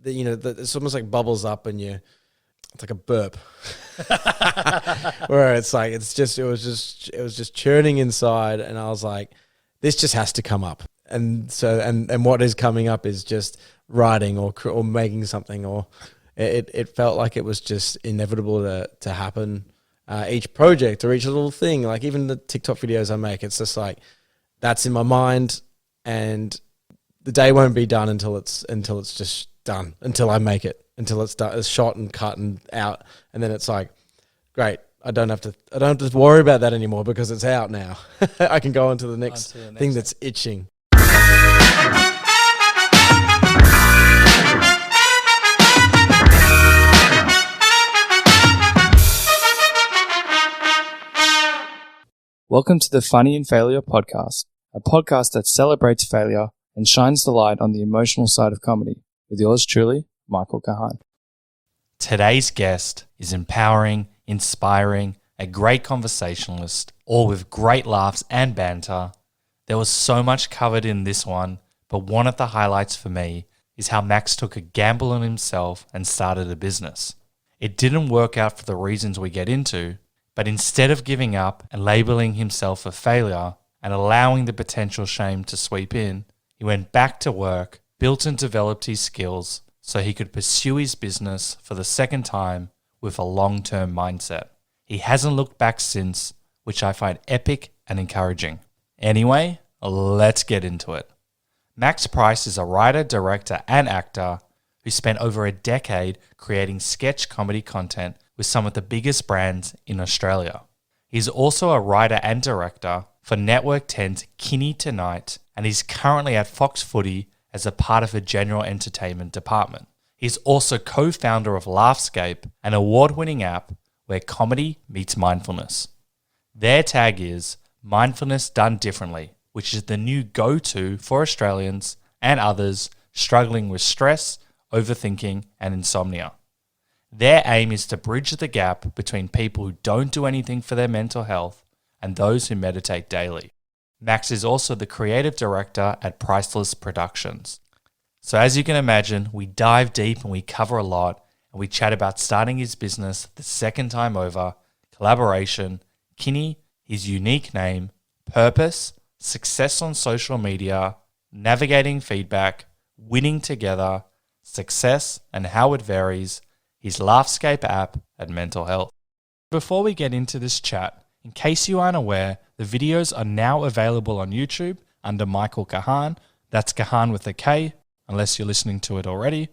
it's almost like bubbles up and it's like a burp, where it was just churning inside, and I was like, this just has to come up, and so and what is coming up is just writing or making something, or it felt like it was just inevitable to happen. Each project or each little thing, like even the TikTok videos I make, it's just like that's in my mind, and the day won't be done until it's just done, until I make it, until it's done, it's shot and cut and out, and then it's like, great, I don't have to worry about that anymore because it's out now. I can go on to the next thing that's itching. Welcome to the Funny in Failure podcast, a podcast that celebrates failure and shines the light on the emotional side of comedy, with yours truly, Michael Kahan. Today's guest is empowering, inspiring, a great conversationalist, all with great laughs and banter. There was so much covered in this one, but one of the highlights for me is how Max took a gamble on himself and started a business. It didn't work out for the reasons we get into, but instead of giving up and labeling himself a failure and allowing the potential shame to sweep in, he went back to work, built and developed his skills so he could pursue his business for the second time with a long-term mindset. He hasn't looked back since, which I find epic and encouraging. Anyway, let's get into it. Max Price is a writer, director, and actor who spent over a decade creating sketch comedy content with some of the biggest brands in Australia. He's also a writer and director for Network 10's Kinne Tonight, and he's currently at Fox Footy as a part of a general entertainment department. He's also co-founder of Laughscape, an award-winning app where comedy meets mindfulness. Their tag is mindfulness done differently, which is the new go-to for Australians and others struggling with stress, overthinking, and insomnia. Their aim is to bridge the gap between people who don't do anything for their mental health and those who meditate daily. Max is also the creative director at Priceless Productions. So as you can imagine, we dive deep and we cover a lot, and we chat about starting his business the second time over, collaboration, Kinne, his unique name, purpose, success on social media, navigating feedback, winning together, success and how it varies, his Laughscape app, and mental health. Before we get into this chat, in case you aren't aware, the videos are now available on YouTube under Michael Kahan. That's Kahan with a K, unless you're listening to it already.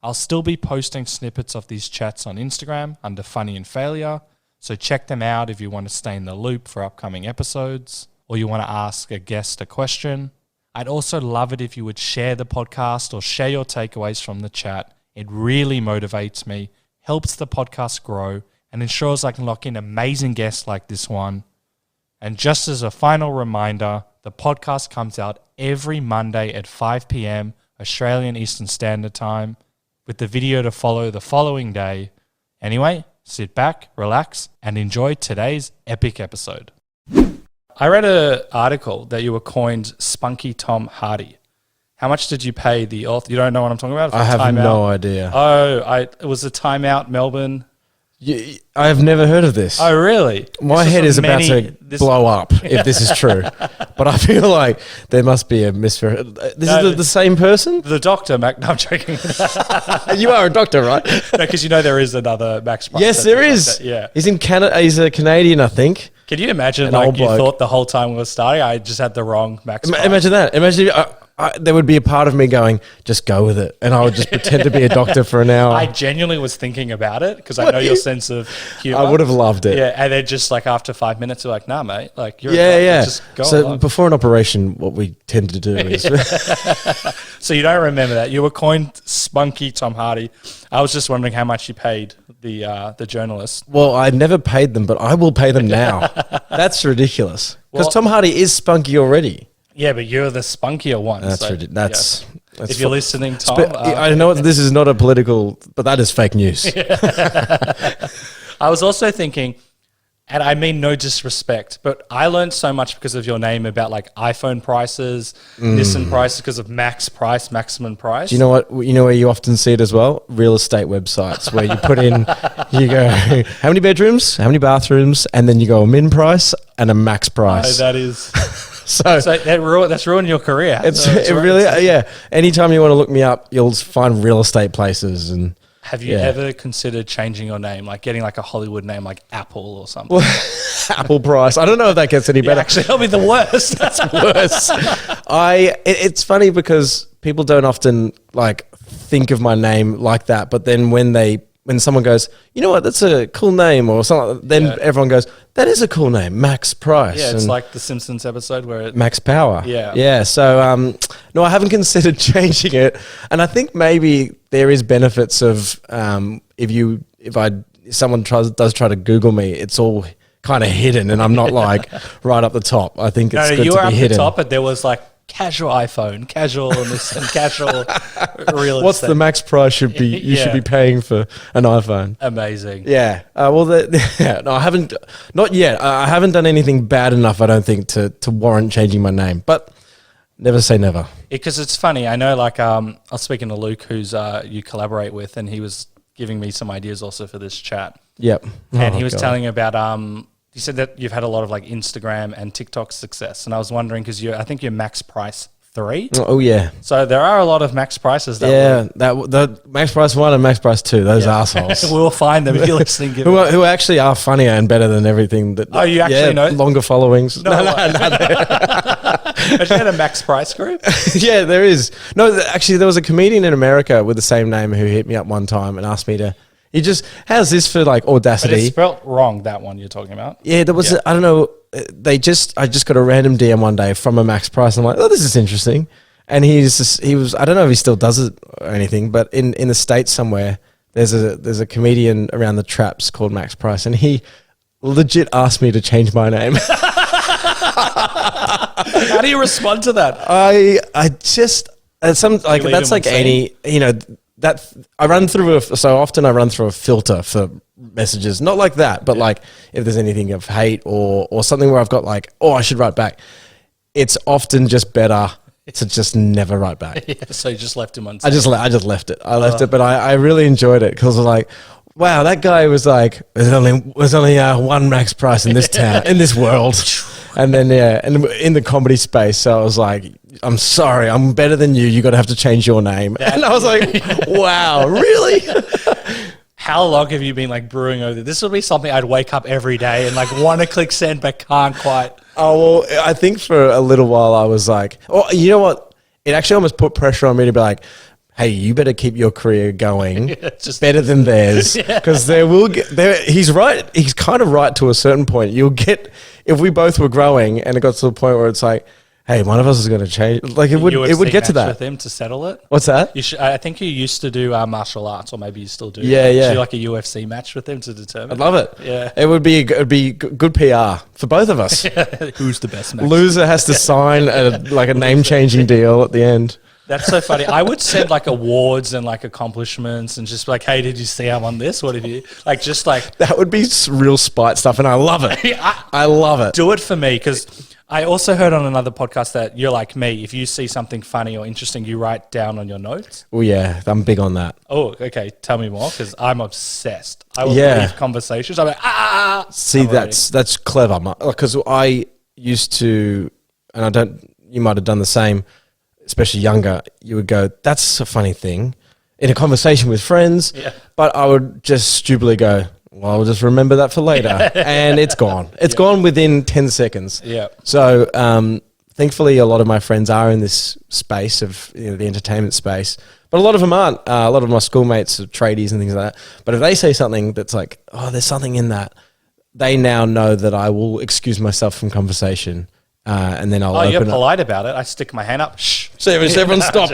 I'll still be posting snippets of these chats on Instagram under Funny in Failure, so check them out if you want to stay in the loop for upcoming episodes, or you want to ask a guest a question. I'd also love it if you would share the podcast or share your takeaways from the chat. It really motivates me, helps the podcast grow, and ensures I can lock in amazing guests like this one. And just as a final reminder, the podcast comes out every Monday at 5 p.m. Australian Eastern Standard Time, with the video to follow the following day. Anyway, sit back, relax, and enjoy today's epic episode. I read an article that you were coined Spunky Tom Hardy. How much did you pay the author? You don't know what I'm talking about? I have no idea. It was a Time Out Melbourne. I have never heard of this. Oh, really? My head is about to blow up if this is true. But I feel like there must be a misread. This is the same person? The doctor, Mac. No, I'm joking. You are a doctor, right? No, because you know there is another Max Price. Yes, there is. Yeah. He's in Canada. He's a Canadian, I think. Can you imagine, like, you thought the whole time we were starting, I just had the wrong Max Price? Imagine that. Imagine there would be a part of me going, just go with it. And I would just pretend to be a doctor for an hour. I genuinely was thinking about it because I know your sense of humor. I would have loved it. Yeah, and then just like after 5 minutes, you're like, nah, mate. Like, you're just go So along. before an operation, what we tend to do is... So you don't remember that. You were coined Spunky Tom Hardy. I was just wondering how much you paid the journalist. Well, I never paid them, but I will pay them now. That's ridiculous. Because Tom Hardy is spunky already. Yeah, but you're the spunkier one. That's ridiculous. That's if you're listening, Tom. I know this is not a political, but that is fake news. I was also thinking, and I mean no disrespect, but I learned so much because of your name about like iPhone prices, Nissan prices because of max price, maximum price. Do you know what? You know where you often see it as well? Real estate websites where you put in, you go, how many bedrooms, how many bathrooms, and then you go a min price and a max price. Oh, that is so that's ruined your career. It really, yeah. Anytime you want to look me up, you'll find real estate places. And have you ever considered changing your name, like getting like a Hollywood name like Apple or something? Well, Apple Price. I don't know if that gets any better. Actually, that'll be the worst. That's worse. It's funny because people don't often like think of my name like that, but then when someone goes, you know what, that's a cool name or something, then everyone goes, that is a cool name, Max Price. Yeah, it's like the Simpsons episode where Max Power. Yeah. Yeah. So, no, I haven't considered changing it. And I think maybe there is benefits of, if someone does try to Google me, it's all kind of hidden and I'm not like right up the top. I think it's good to be hidden. You were up the top, but there was like casual iPhone, casual and casual real estate. What's the max price should be? You should be paying for an iPhone. Amazing. Yeah. No, I haven't. Not yet. I haven't done anything bad enough, I don't think, to warrant changing my name. But never say never. Because it's funny. I know. Like, I was speaking to Luke, who's you collaborate with, and he was giving me some ideas also for this chat. Yep. And he was telling about you said that you've had a lot of like Instagram and TikTok success, and I was wondering because I think you're max price 3. Oh yeah. So there are a lot of max prices. The max price 1 and max price 2. Those assholes. We'll find them if you're listening. who actually are funnier and better than everything. You actually know? Longer followings. No. Have you had a max price group? Yeah, there is. No, actually, there was a comedian in America with the same name who hit me up one time and asked me to. He just, how's this for like Audacity? But it's spelt wrong, that one you're talking about. Yeah, there was, I don't know, I just got a random DM one day from a max price. I'm like, oh, this is interesting. And he was, I don't know if he still does it or anything, but in the States somewhere, there's a comedian around the traps called Max Price, and he legit asked me to change my name. How do you respond to that? I just, that's like any, that I run through so often I run through a filter for messages, not like that, but like if there's anything of hate or something where I've got like, oh, I should write back. It's often just better to just never write back. So you just left him on. I just left it. I left it, but I really enjoyed it because I was like, wow, that guy was like, there's only one max price in this town, in this world. And then, and in the comedy space, so I was like, I'm sorry, I'm better than you. You got to have to change your name. And I was like, wow, really? How long have you been like brewing over this? This would be something I'd wake up every day and like want to click send, but can't quite. Oh, well, I think for a little while I was like, oh, you know what? It actually almost put pressure on me to be like, hey, you better keep your career going just better than theirs. Because he's right. He's kind of right to a certain point. You'll get, if we both were growing and it got to the point where it's like, hey, one of us is going to change. Like it would get to that. With him to settle it. What's that? I think you used to do martial arts, or maybe you still do. Yeah. Do like a UFC match with him to determine. I'd love it. Yeah, it would be good PR for both of us. Who's the best match? Loser has to sign a name changing deal at the end. That's so funny. I would send like awards and like accomplishments and just like, hey, did you see I'm on this? What have you just like that would be real spite stuff, and I love it. I love it. Do it for me, because I also heard on another podcast that you're like me. If you see something funny or interesting, you write down on your notes. Oh yeah, I'm big on that. Oh, okay. Tell me more, because I'm obsessed. I will leave conversations. I'm like, See, that's clever, because I used to, and you might have done the same. Especially younger, you would go, that's a funny thing in a conversation with friends. Yeah. But I would just stupidly go, well, I'll just remember that for later. And it's gone. It's gone within 10 seconds. Yeah. So thankfully, a lot of my friends are in this space of the entertainment space. But a lot of them aren't. A lot of my schoolmates are tradies and things like that. But if they say something that's like, oh, there's something in that, they now know that I will excuse myself from conversation. And then I'll open you're up. Polite about it. I stick my hand up. Shh. So everyone stop.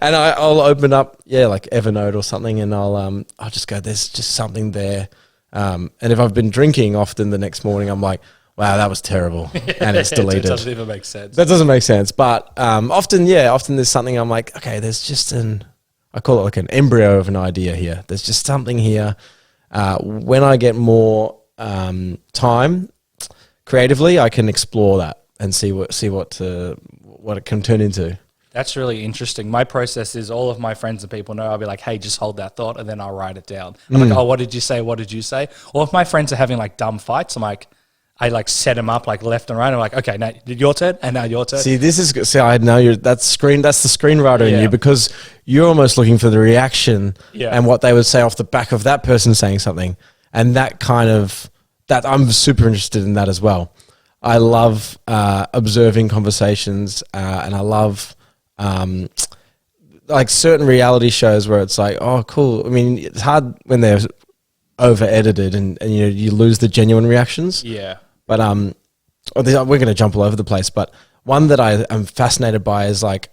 And I'll open up, like Evernote or something, and I'll just go, there's just something there. And if I've been drinking, often the next morning I'm like, wow, that was terrible. And it's deleted. It doesn't even make sense. That doesn't make sense. But often there's something I'm like, okay, there's just I call it like an embryo of an idea here. There's just something here. When I get more time creatively, I can explore that and see what it can turn into. That's really interesting. My process is all of my friends and people know I'll be like, hey, just hold that thought, and then I'll write it down. I'm like, oh, what did you say? What did you say? Or if my friends are having like dumb fights, I set them up like left and right. I'm like, okay, now your turn, and now your turn. See, I know that's the screenwriter in you, because you're almost looking for the reaction and what they would say off the back of that person saying something. And that I'm super interested in that as well. I love observing conversations, and I love like certain reality shows where it's like, oh, cool. I mean, it's hard when they're over edited and you lose the genuine reactions. Yeah. But we're going to jump all over the place. But one that I am fascinated by is like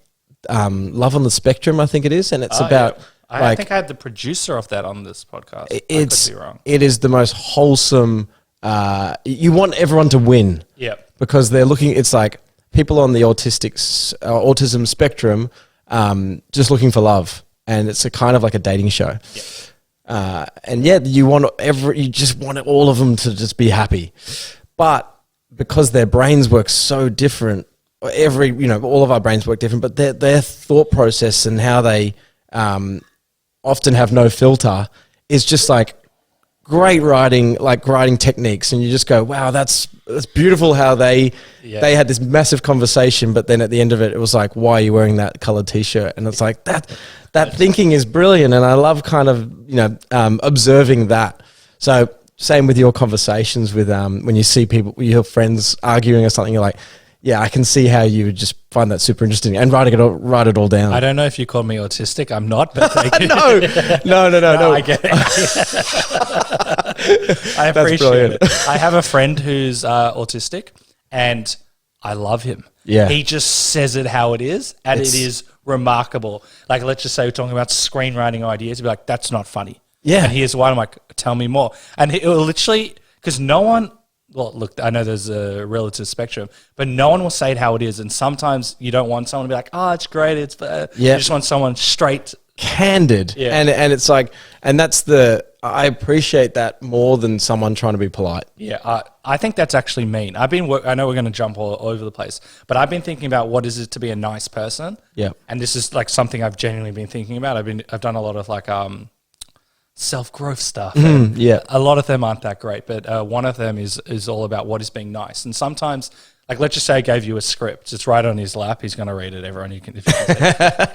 Love on the Spectrum, I think it is, and it's about. Yeah. I think I had the producer of that on this podcast. I could be wrong. It is the most wholesome. You want everyone to win. Yeah. Because they're looking. It's like people on the autism spectrum, just looking for love, and it's a kind of like a dating show. Yeah. And you just want all of them to just be happy. But because their brains work so different, all of our brains work different, but their thought process and how they often have no filter is just like great writing techniques. And you just go, wow, that's beautiful how they had this massive conversation, but then at the end of it, it was like, why are you wearing that colored t-shirt? And it's like that thinking is brilliant. And I love kind of, observing that. So same with your conversations with, when you see your friends arguing or something, you're like, yeah, I can see how you would just find that super interesting and write it all down. I don't know if you call me autistic. I'm not, but No, I get it. I appreciate it. I have a friend who's autistic, and I love him. Yeah, he just says it how it is, and it is remarkable. Like, let's just say we're talking about screenwriting ideas. He'd be like, "That's not funny." Yeah, and here's why. I'm like, "Tell me more." And he'll literally, because no one. Well, look, I know there's a relative spectrum, but no one will say it how it is. And sometimes you don't want someone to be like, oh, it's great. You just want someone straight. Candid. Yeah. And it's like, and I appreciate that more than someone trying to be polite. Yeah. I think that's actually mean. I know we're going to jump all over the place, but I've been thinking about what is it to be a nice person. Yeah. And this is like something I've genuinely been thinking about. I've done a lot of like, self-growth stuff. A lot of them aren't that great, but one of them is all about what is being nice. And sometimes, like, let's just say I gave you a script, it's right on his lap, he's going to read it, everyone, if you can see.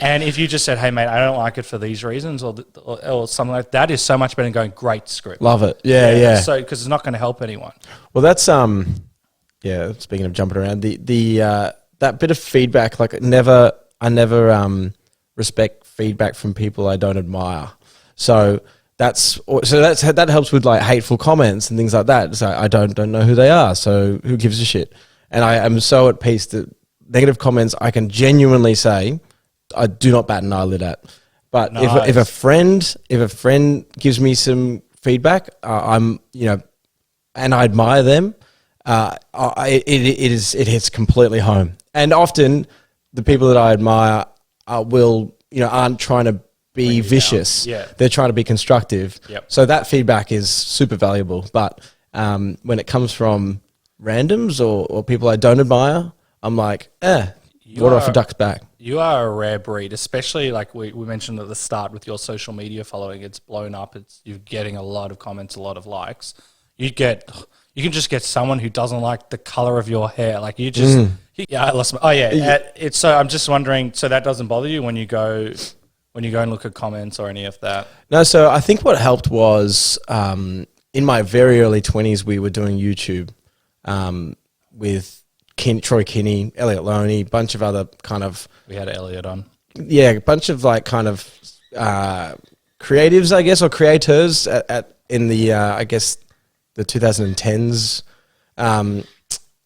And if you just said, hey mate, I don't like it for these reasons, or something like that, is so much better than going, great script. Love it. Yeah. So because it's not going to help anyone. Well, that's speaking of jumping around, the that bit of feedback, like I never respect feedback from people I don't admire. So that helps with like hateful comments and things like that. So I don't know who they are, so who gives a shit? And I am so at peace that negative comments I can genuinely say I do not bat an eyelid at. But nice. if a friend gives me some feedback, and I admire them, it hits completely home. And often the people that I admire aren't trying to be vicious. Yeah. They're trying to be constructive. Yep. So that feedback is super valuable. But when it comes from randoms or people I don't admire, I'm like, water off a duck's back. You are a rare breed, especially like we mentioned at the start with your social media following. It's blown up. You're getting a lot of comments, a lot of likes. You can just get someone who doesn't like the color of your hair. Like you just, I lost my, it's so I'm just wondering, so that doesn't bother you when you go and look at comments or any of that? No, so I think what helped was in my very early 20s, we were doing YouTube with Troy Kinne, Elliot Loney, a bunch of other kind of... We had Elliot on. Yeah, a bunch of like kind of creatives, I guess, or creators in the, I guess, the 2010s.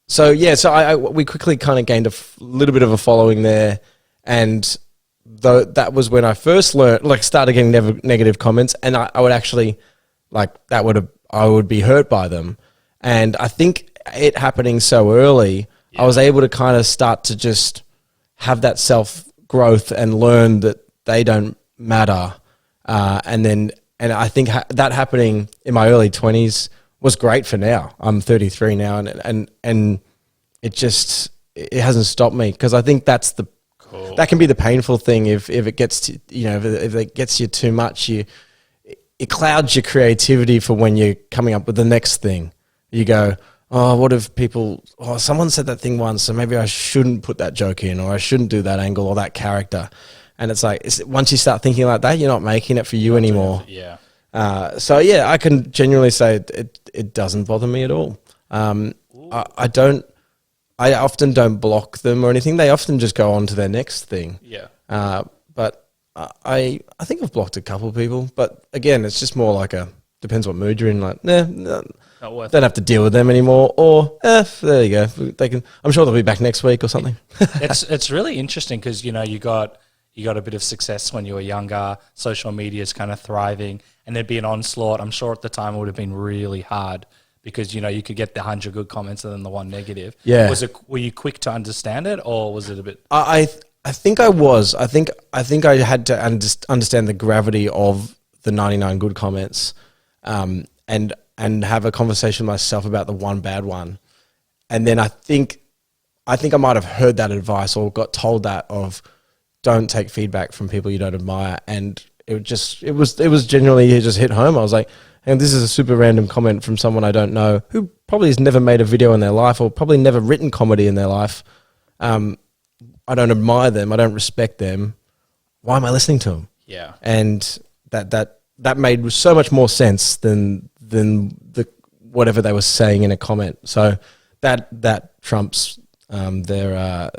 So we quickly kind of gained a little bit of a following there, and that was when I first started getting negative comments, and I would actually I would be hurt by them. And I think it happening so early, I was able to kind of start to just have that self growth and learn that they don't matter. And I think that happening in my early 20s was great for now. I'm 33 now, and it hasn't stopped me, because I think that's that can be the painful thing if it gets to, if it gets you too much, it clouds your creativity for when you're coming up with the next thing. You go, oh, what if someone said that thing once, so maybe I shouldn't put that joke in, or I shouldn't do that angle or that character. And it's like, once you start thinking like that, you're not making it for you anymore. Yeah. So yeah, I can genuinely say it doesn't bother me at all. I often don't block them or anything. They often just go on to their next thing. Yeah. But I think I've blocked a couple of people, but again, it's just more like depends what mood you're in. Like, don't have to deal with them anymore, or there you go. I'm sure they'll be back next week or something. It's really interesting because you got a bit of success when you were younger. Social media is kind of thriving, and there'd be an onslaught. I'm sure at the time it would have been really hard because you could get the 100 good comments and then the one negative. Yeah. Were you quick to understand it, or was it a bit? I think I was. I think I had to understand the gravity of the 99 good comments, and have a conversation with myself about the one bad one, and then I think I might have heard that advice or got told that of, don't take feedback from people you don't admire, and it was genuinely, it just hit home. I was like, and this is a super random comment from someone I don't know, who probably has never made a video in their life or probably never written comedy in their life. I don't admire them. I don't respect them. Why am I listening to them? Yeah. And that made so much more sense than the whatever they were saying in a comment. So that trumps their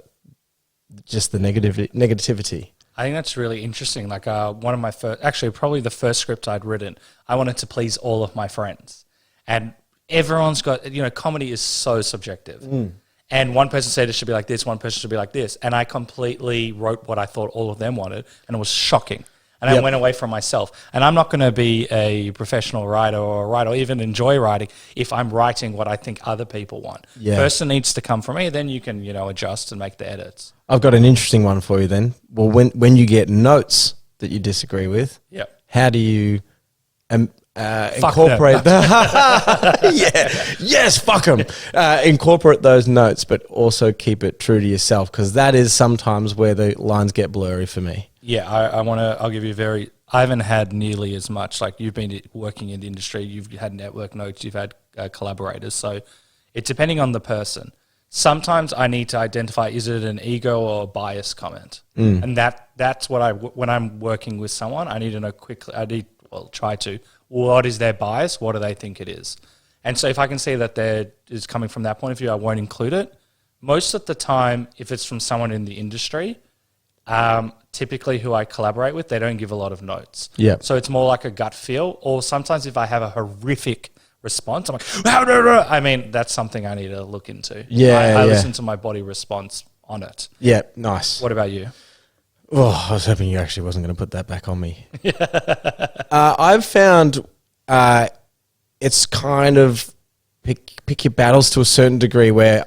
just the negativity. I think that's really interesting. Like one of my first, actually probably the first script I'd written, I wanted to please all of my friends, and everyone's got, comedy is so subjective. And one person said it should be like this, one person should be like this, and I completely wrote what I thought all of them wanted, and it was shocking. And I went away from myself. And I'm not going to be a professional writer or even enjoy writing if I'm writing what I think other people want. Yeah. First, it needs to come from me. Then you can, adjust and make the edits. I've got an interesting one for you then. Well, when you get notes that you disagree with, how do you incorporate fuck them. Incorporate those notes, but also keep it true to yourself, because that is sometimes where the lines get blurry for me. Yeah, I'll give you I haven't had nearly as much. Like, you've been working in the industry, you've had network notes, you've had collaborators. So it's depending on the person. Sometimes I need to identify, is it an ego or a bias comment? And that's what when I'm working with someone, I need to know quickly, what is their bias? What do they think it is? And so if I can see that is coming from that point of view, I won't include it. Most of the time, if it's from someone in the industry, typically who I collaborate with, they don't give a lot of notes. Yeah. So it's more like a gut feel. Or sometimes if I have a horrific response, I'm like, that's something I need to look into. I listen to my body response on it. Yeah, nice. What about you? Oh, I was hoping you actually wasn't going to put that back on me. I've found it's kind of pick your battles to a certain degree, where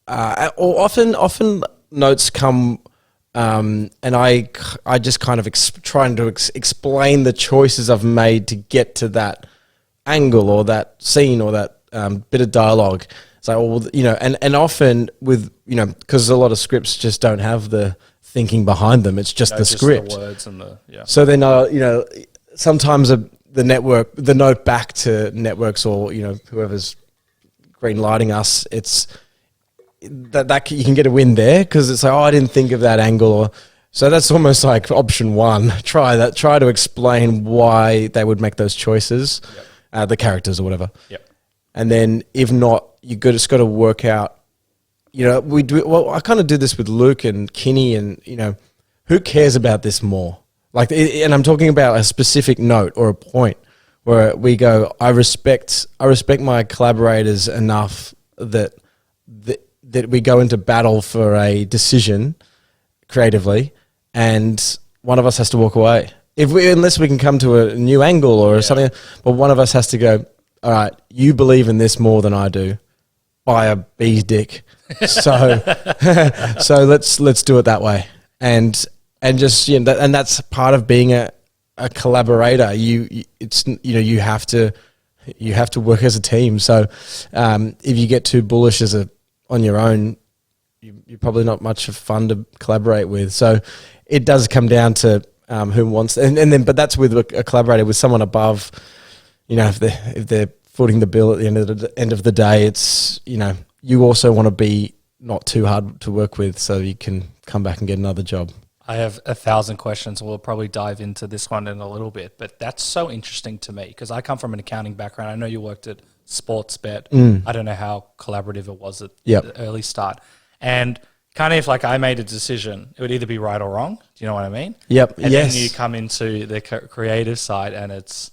often notes come and I just kind of trying to explain the choices I've made to get to that angle or that scene or that bit of dialogue. It's like, and often with, because a lot of scripts just don't have the thinking behind them. It's just the script. The words and So then, sometimes the note back to networks or, whoever's green lighting us, it's that you can get a win there, because it's like, I didn't think of that angle. So that's almost like option one. Try to explain why they would make those choices, the characters or whatever. Yep. And then if not, just got to work out, we do. Well, I kind of do this with Luke and Kinne, and who cares about this more? Like, and I'm talking about a specific note or a point where we go, I respect my collaborators enough that we go into battle for a decision creatively, and one of us has to walk away. Unless we can come to a new angle or something, but one of us has to go, all right, you believe in this more than I do. Buy a bee's dick. So let's do it that way. And just, and that's part of being a collaborator. You have to you have to work as a team. So if you get too bullish on your own, you're probably not much fun to collaborate with. So it does come down to who wants, but that's with a collaborator, with someone above. If they're footing the bill at the end of the day, it's you also want to be not too hard to work with, so you can come back and get another job. I have 1,000 questions. We'll probably dive into this one in a little bit, but that's so interesting to me because I come from an accounting background. I know you worked at Sportsbet. I don't know how collaborative it was at the early start. And kind of if like I made a decision, it would either be right or wrong. Do you know what I mean? Yep. And then you come into the creative side and it's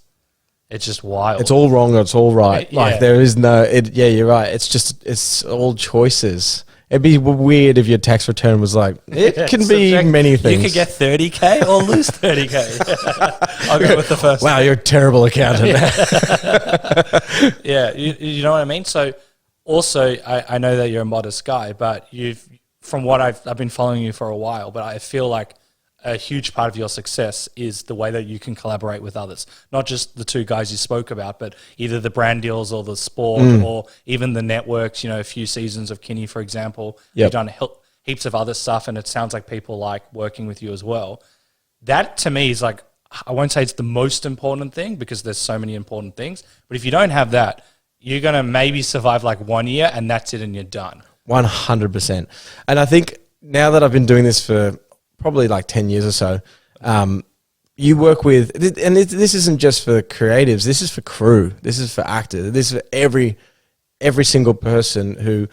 just wild. It's all wrong or it's all right. Yeah. Like there is no, you're right. It's all choices. It'd be weird if your tax return was like, it can be many things. You could get 30K or lose 30K. I'll go with the first. Wow, you're a terrible accountant. Yeah, you know what I mean? So also, I know that you're a modest guy, but from what I've been following you for a while, but I feel like a huge part of your success is the way that you can collaborate with others. Not just the two guys you spoke about, but either the brand deals or the sport or even the networks, a few seasons of Kinne, for example. You've done heaps of other stuff, and it sounds like people like working with you as well. That to me is like, I won't say it's the most important thing because there's so many important things, but if you don't have that, you're going to maybe survive like 1 year and that's it and you're done. 100%. And I think now that I've been doing this for probably like 10 years or so, you work with, and this isn't just for creatives, this is for crew, this is for actors, this is for every single person who,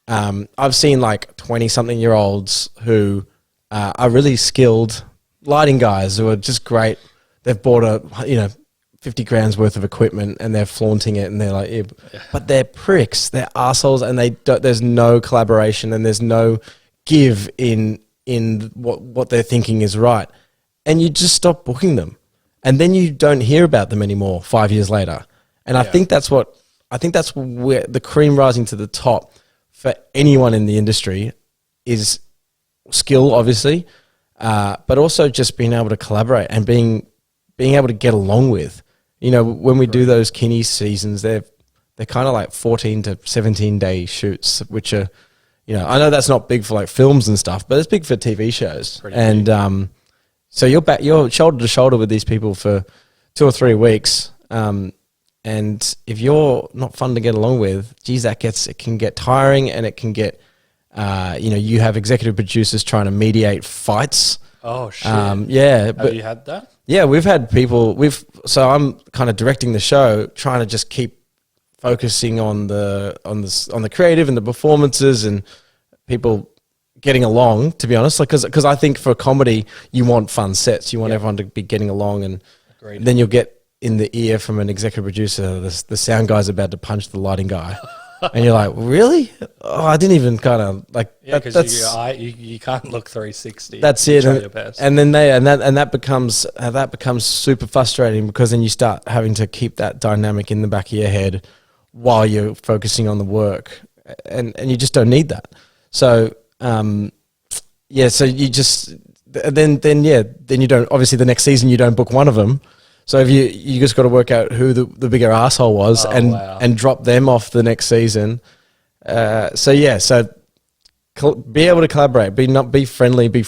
I've seen like 20-something-year-olds who are really skilled lighting guys who are just great. They've bought 50 grand's worth of equipment and they're flaunting it and they're like, but they're pricks, they're assholes, and there's no collaboration and there's no give in what they're thinking is right. And you just stop booking them. And then you don't hear about them anymore 5 years later. And I think that's where the cream rising to the top for anyone in the industry is skill, obviously, but also just being able to collaborate and being able to get along with. When we do those Kinne seasons, they're kind of like 14 to 17 day shoots, which are, I know that's not big for like films and stuff, but it's big for TV shows. So you're shoulder to shoulder with these people for 2 or 3 weeks. And if you're not fun to get along with, geez, it can get tiring, and it can get, you have executive producers trying to mediate fights. Oh shit! Have you had that? Yeah, we've had people. So I'm kind of directing the show, trying to just keep focusing on the creative and the performances and people getting along. To be honest, like because I think for comedy you want fun sets, you want everyone to be getting along, and then you'll get in the ear from an executive producer, the sound guy's about to punch the lighting guy. And you're like, really? Oh, I didn't even kind of like. Yeah, because you can't look 360. That's it. Try your best. And then that becomes super frustrating, because then you start having to keep that dynamic in the back of your head while you're focusing on the work, and you just don't need that. So so you just then you don't, obviously the next season you don't book one of them. So if you just got to work out who the bigger asshole was and drop them off the next season. So be able to collaborate, be friendly, be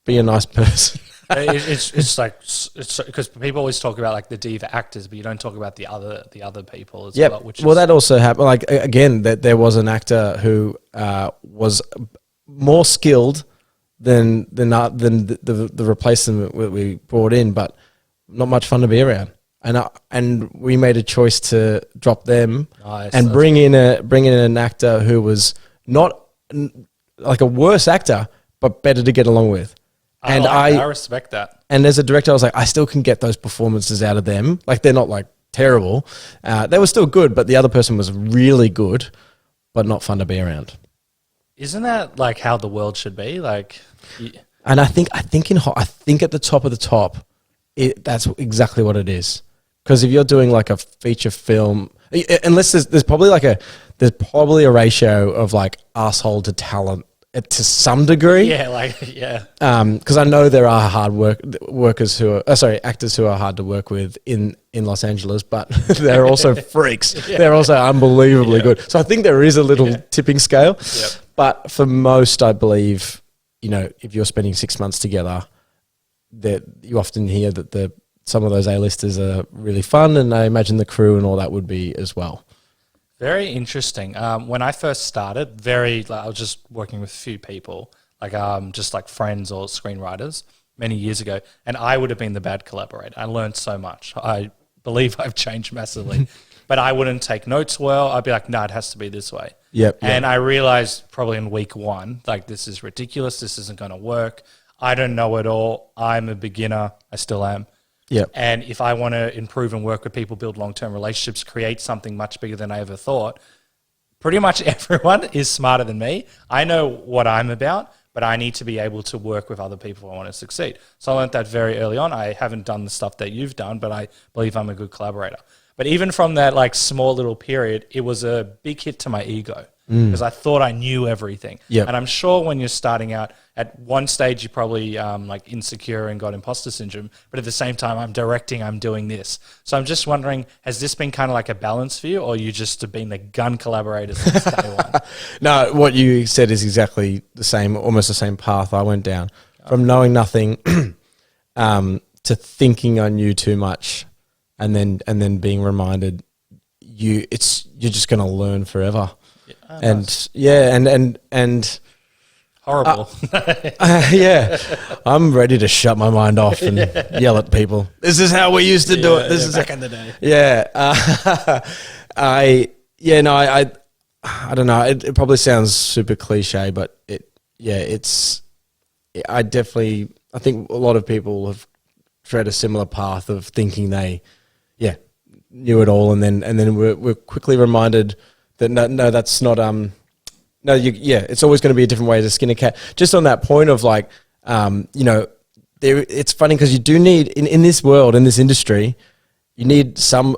a nice person. it's because people always talk about like the diva actors, but you don't talk about the other people as well. Well, that also happened. Like again, that there was an actor who was more skilled than the replacement we brought in, but not much fun to be around. And we made a choice to drop them and bring in an actor who was not like a worse actor, but better to get along with. And I respect that. And as a director, I was like, I still can get those performances out of them. Like, they're not like terrible. They were still good, but the other person was really good, but not fun to be around. Isn't that like how the world should be? Like, and I think at the top of the top, that's exactly what it is. Because if you're doing like a feature film, unless there's probably a ratio of like asshole to talent to some degree. Yeah, like, yeah. Because I know there are actors who are hard to work with in Los Angeles, but they're also freaks. Yeah. They're also unbelievably good. So I think there is a little tipping scale. Yep. But for most, I believe, if you're spending 6 months together, that you often hear that some of those A-listers are really fun, and I imagine the crew and all that would be as well. Very interesting. When I first started, I was just working with a few people, just like friends or screenwriters many years ago, and I would have been the bad collaborator. I learned so much. I believe I've changed massively, but I wouldn't take notes well. I'd be like, no, it has to be this way. Yep. And I realized probably in week 1, like, this is ridiculous. This isn't going to work. I don't know it all. I'm a beginner. I still am. Yep. And if I want to improve and work with people, build long-term relationships, create something much bigger than I ever thought, pretty much everyone is smarter than me. I know what I'm about, but I need to be able to work with other people if I want to succeed. So I learned that very early on. I haven't done the stuff that you've done, but I believe I'm a good collaborator. But even from that like small little period, it was a big hit to my ego because I thought I knew everything. Yep. And I'm sure when you're starting out, at one stage you probably like insecure and got imposter syndrome, but at the same time I'm directing, I'm doing this. So I'm just wondering, has this been kind of like a balance for you, or you just have been the gun collaborator since day one? No, what you said is exactly the same, almost the same path I went down. From knowing nothing to thinking I knew too much, and then being reminded you're just going to learn forever. Yeah. And horrible. Yeah, I'm ready to shut my mind off and yell at people. This is how we used to do it. This is back in the day. Yeah. I don't know. It probably sounds super cliche, but I think a lot of people have tread a similar path of thinking they knew it all, and then we're quickly reminded that no, that's not it's always going to be a different way to skin a cat. Just on that point of like, it's funny because you do need in this world, in this industry, you need some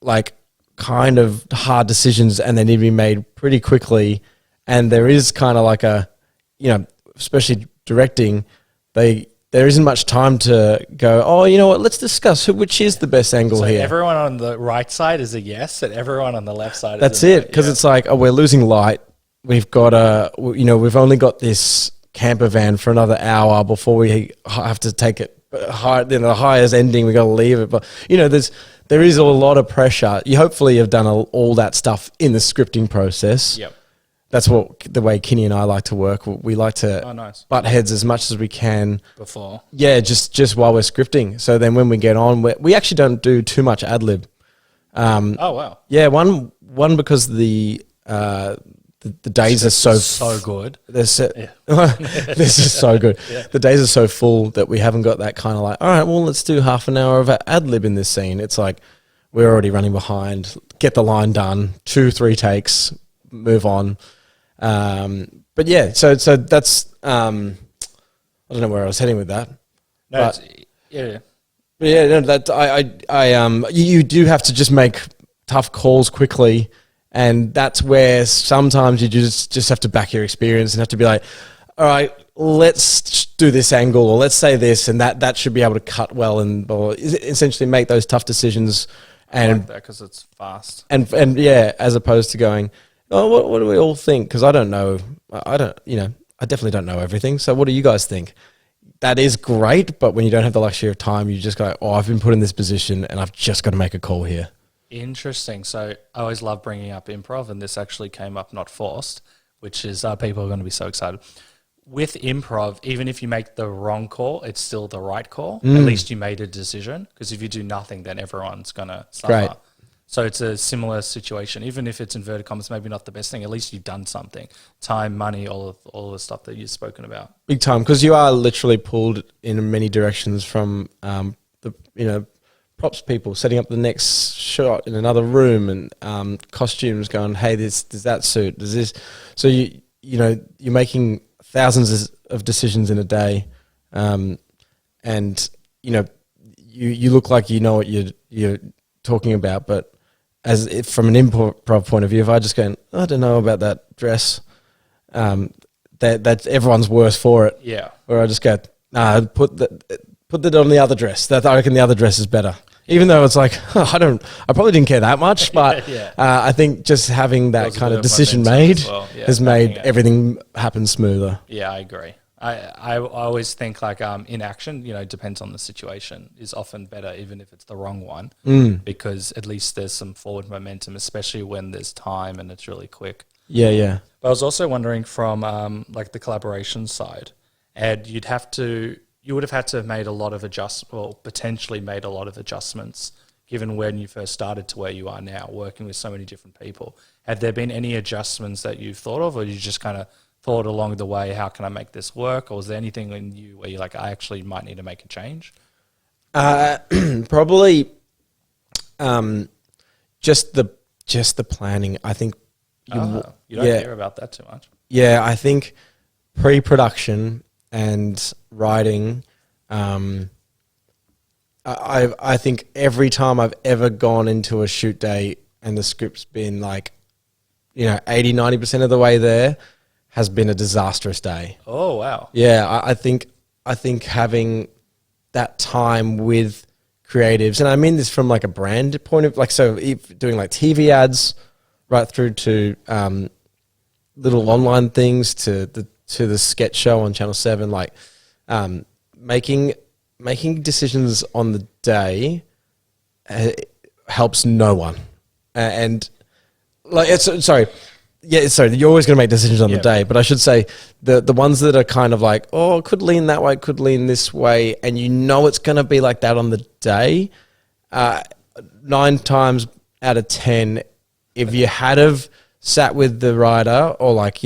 like kind of hard decisions, and they need to be made pretty quickly. And there is kind of like especially directing, there isn't much time to go, oh, you know what, let's discuss which is the best angle here. Everyone on the right side is a yes, and everyone on the left side That's is a no. it, because it's like, oh, we're losing light. We've got we've only got this camper van for another hour before we have to take it. The highest ending, we got to leave it. But there is a lot of pressure. You hopefully have done all that stuff in the scripting process. Yep. That's the way Kinne and I like to work. We like to butt heads as much as we can before. Yeah, just while we're scripting. So then when we get on, we actually don't do too much ad lib. Oh wow. Yeah, one because the days are so good. This is so good. Yeah. The days are so full that we haven't got that kind of like, all right, well, let's do half an hour of ad lib in this scene. It's like we're already running behind. Get the line done, 2-3 takes, move on. But yeah, so that's I don't know where I was heading with that. No, but yeah. But yeah, no, that you do have to just make tough calls quickly. And that's where sometimes you just have to back your experience and have to be like, all right, let's do this angle, or let's say this, and that should be able to cut well, and or essentially make those tough decisions. And I like that because it's fast. And yeah, as opposed to going, oh, what do we all think? Because I don't know. I definitely don't know everything. So what do you guys think? That is great, but when you don't have the luxury of time, you just go, oh, I've been put in this position and I've just got to make a call here. Interesting. So I always love bringing up improv, and this actually came up not forced, which is people are going to be so excited. With improv, even if you make the wrong call, it's still the right call. At least you made a decision, because if you do nothing, then everyone's going to suffer. Right. So it's a similar situation. Even if it's inverted commas, maybe not the best thing, at least you've done something. Time, money, all of the stuff that you've spoken about. Big time, because you are literally pulled in many directions from the props people setting up the next shot in another room, and costumes going, hey, does that suit? Does this? So you're making thousands of decisions in a day, and you look like you know what you're talking about, but from an improv point of view, if I just go, I don't know about that dress, that's everyone's worse for it. Yeah. Where I just go, nah, put that on the other dress. That I reckon the other dress is better. Even though it's like, I probably didn't care that much, but I think just having that kind of decision made has made everything happen smoother. Yeah, I agree. I always think like inaction, you know, depends on the situation, is often better even if it's the wrong one, because at least there's some forward momentum, especially when there's time and it's really quick. Yeah, yeah. But I was also wondering from like the collaboration side, Ed, you would have had to have made a lot of potentially made a lot of adjustments given when you first started to where you are now, working with so many different people. Have there been any adjustments that you've thought of, or you just kind of thought along the way, how can I make this work? Or was there anything in you where you're like, I actually might need to make a change? Probably just the planning. I think You don't hear about that too much. Yeah, I think pre-production and writing, I think every time I've ever gone into a shoot day and the script's been like, 80, 90% of the way there, has been a disastrous day. Oh, wow. Yeah, I think having that time with creatives, and I mean this from like a brand point of, like, so if doing like TV ads right through to little online things to the sketch show on Channel 7, like making decisions on the day helps no one. And like, you're always going to make decisions on the day, but I should say the ones that are kind of like, oh, it could lean that way, it could lean this way, and it's going to be like that on the day, 9 times out of 10, if you had have sat with the writer or like,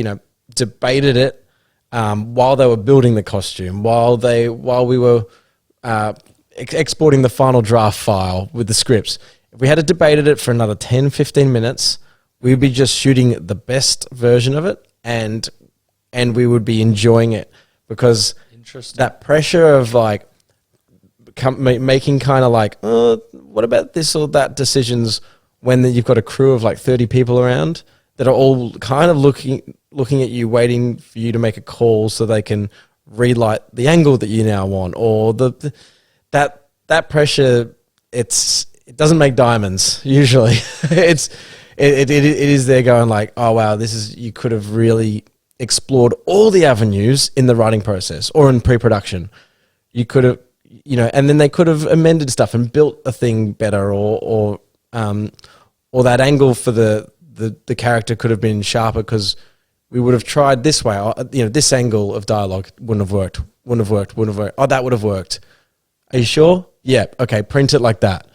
debated it while they were building the costume, while we were exporting the final draft file with the scripts, if we had debated it for another 10, 15 minutes, we would be just shooting the best version of it, and we would be enjoying it, because that pressure of like making kind of like, what about this or that decisions, when you've got a crew of like 30 people around that are all kind of looking at you, waiting for you to make a call so they can relight the angle that you now want, or that pressure, it doesn't make diamonds usually. It is there going like, oh wow, you could have really explored all the avenues in the writing process or in pre-production. You could have, and then they could have amended stuff and built a thing better, or that angle for the character could have been sharper because we would have tried this way. Or, this angle of dialogue wouldn't have worked. Oh, that would have worked. Are you sure? Yeah. Okay. Print it like that,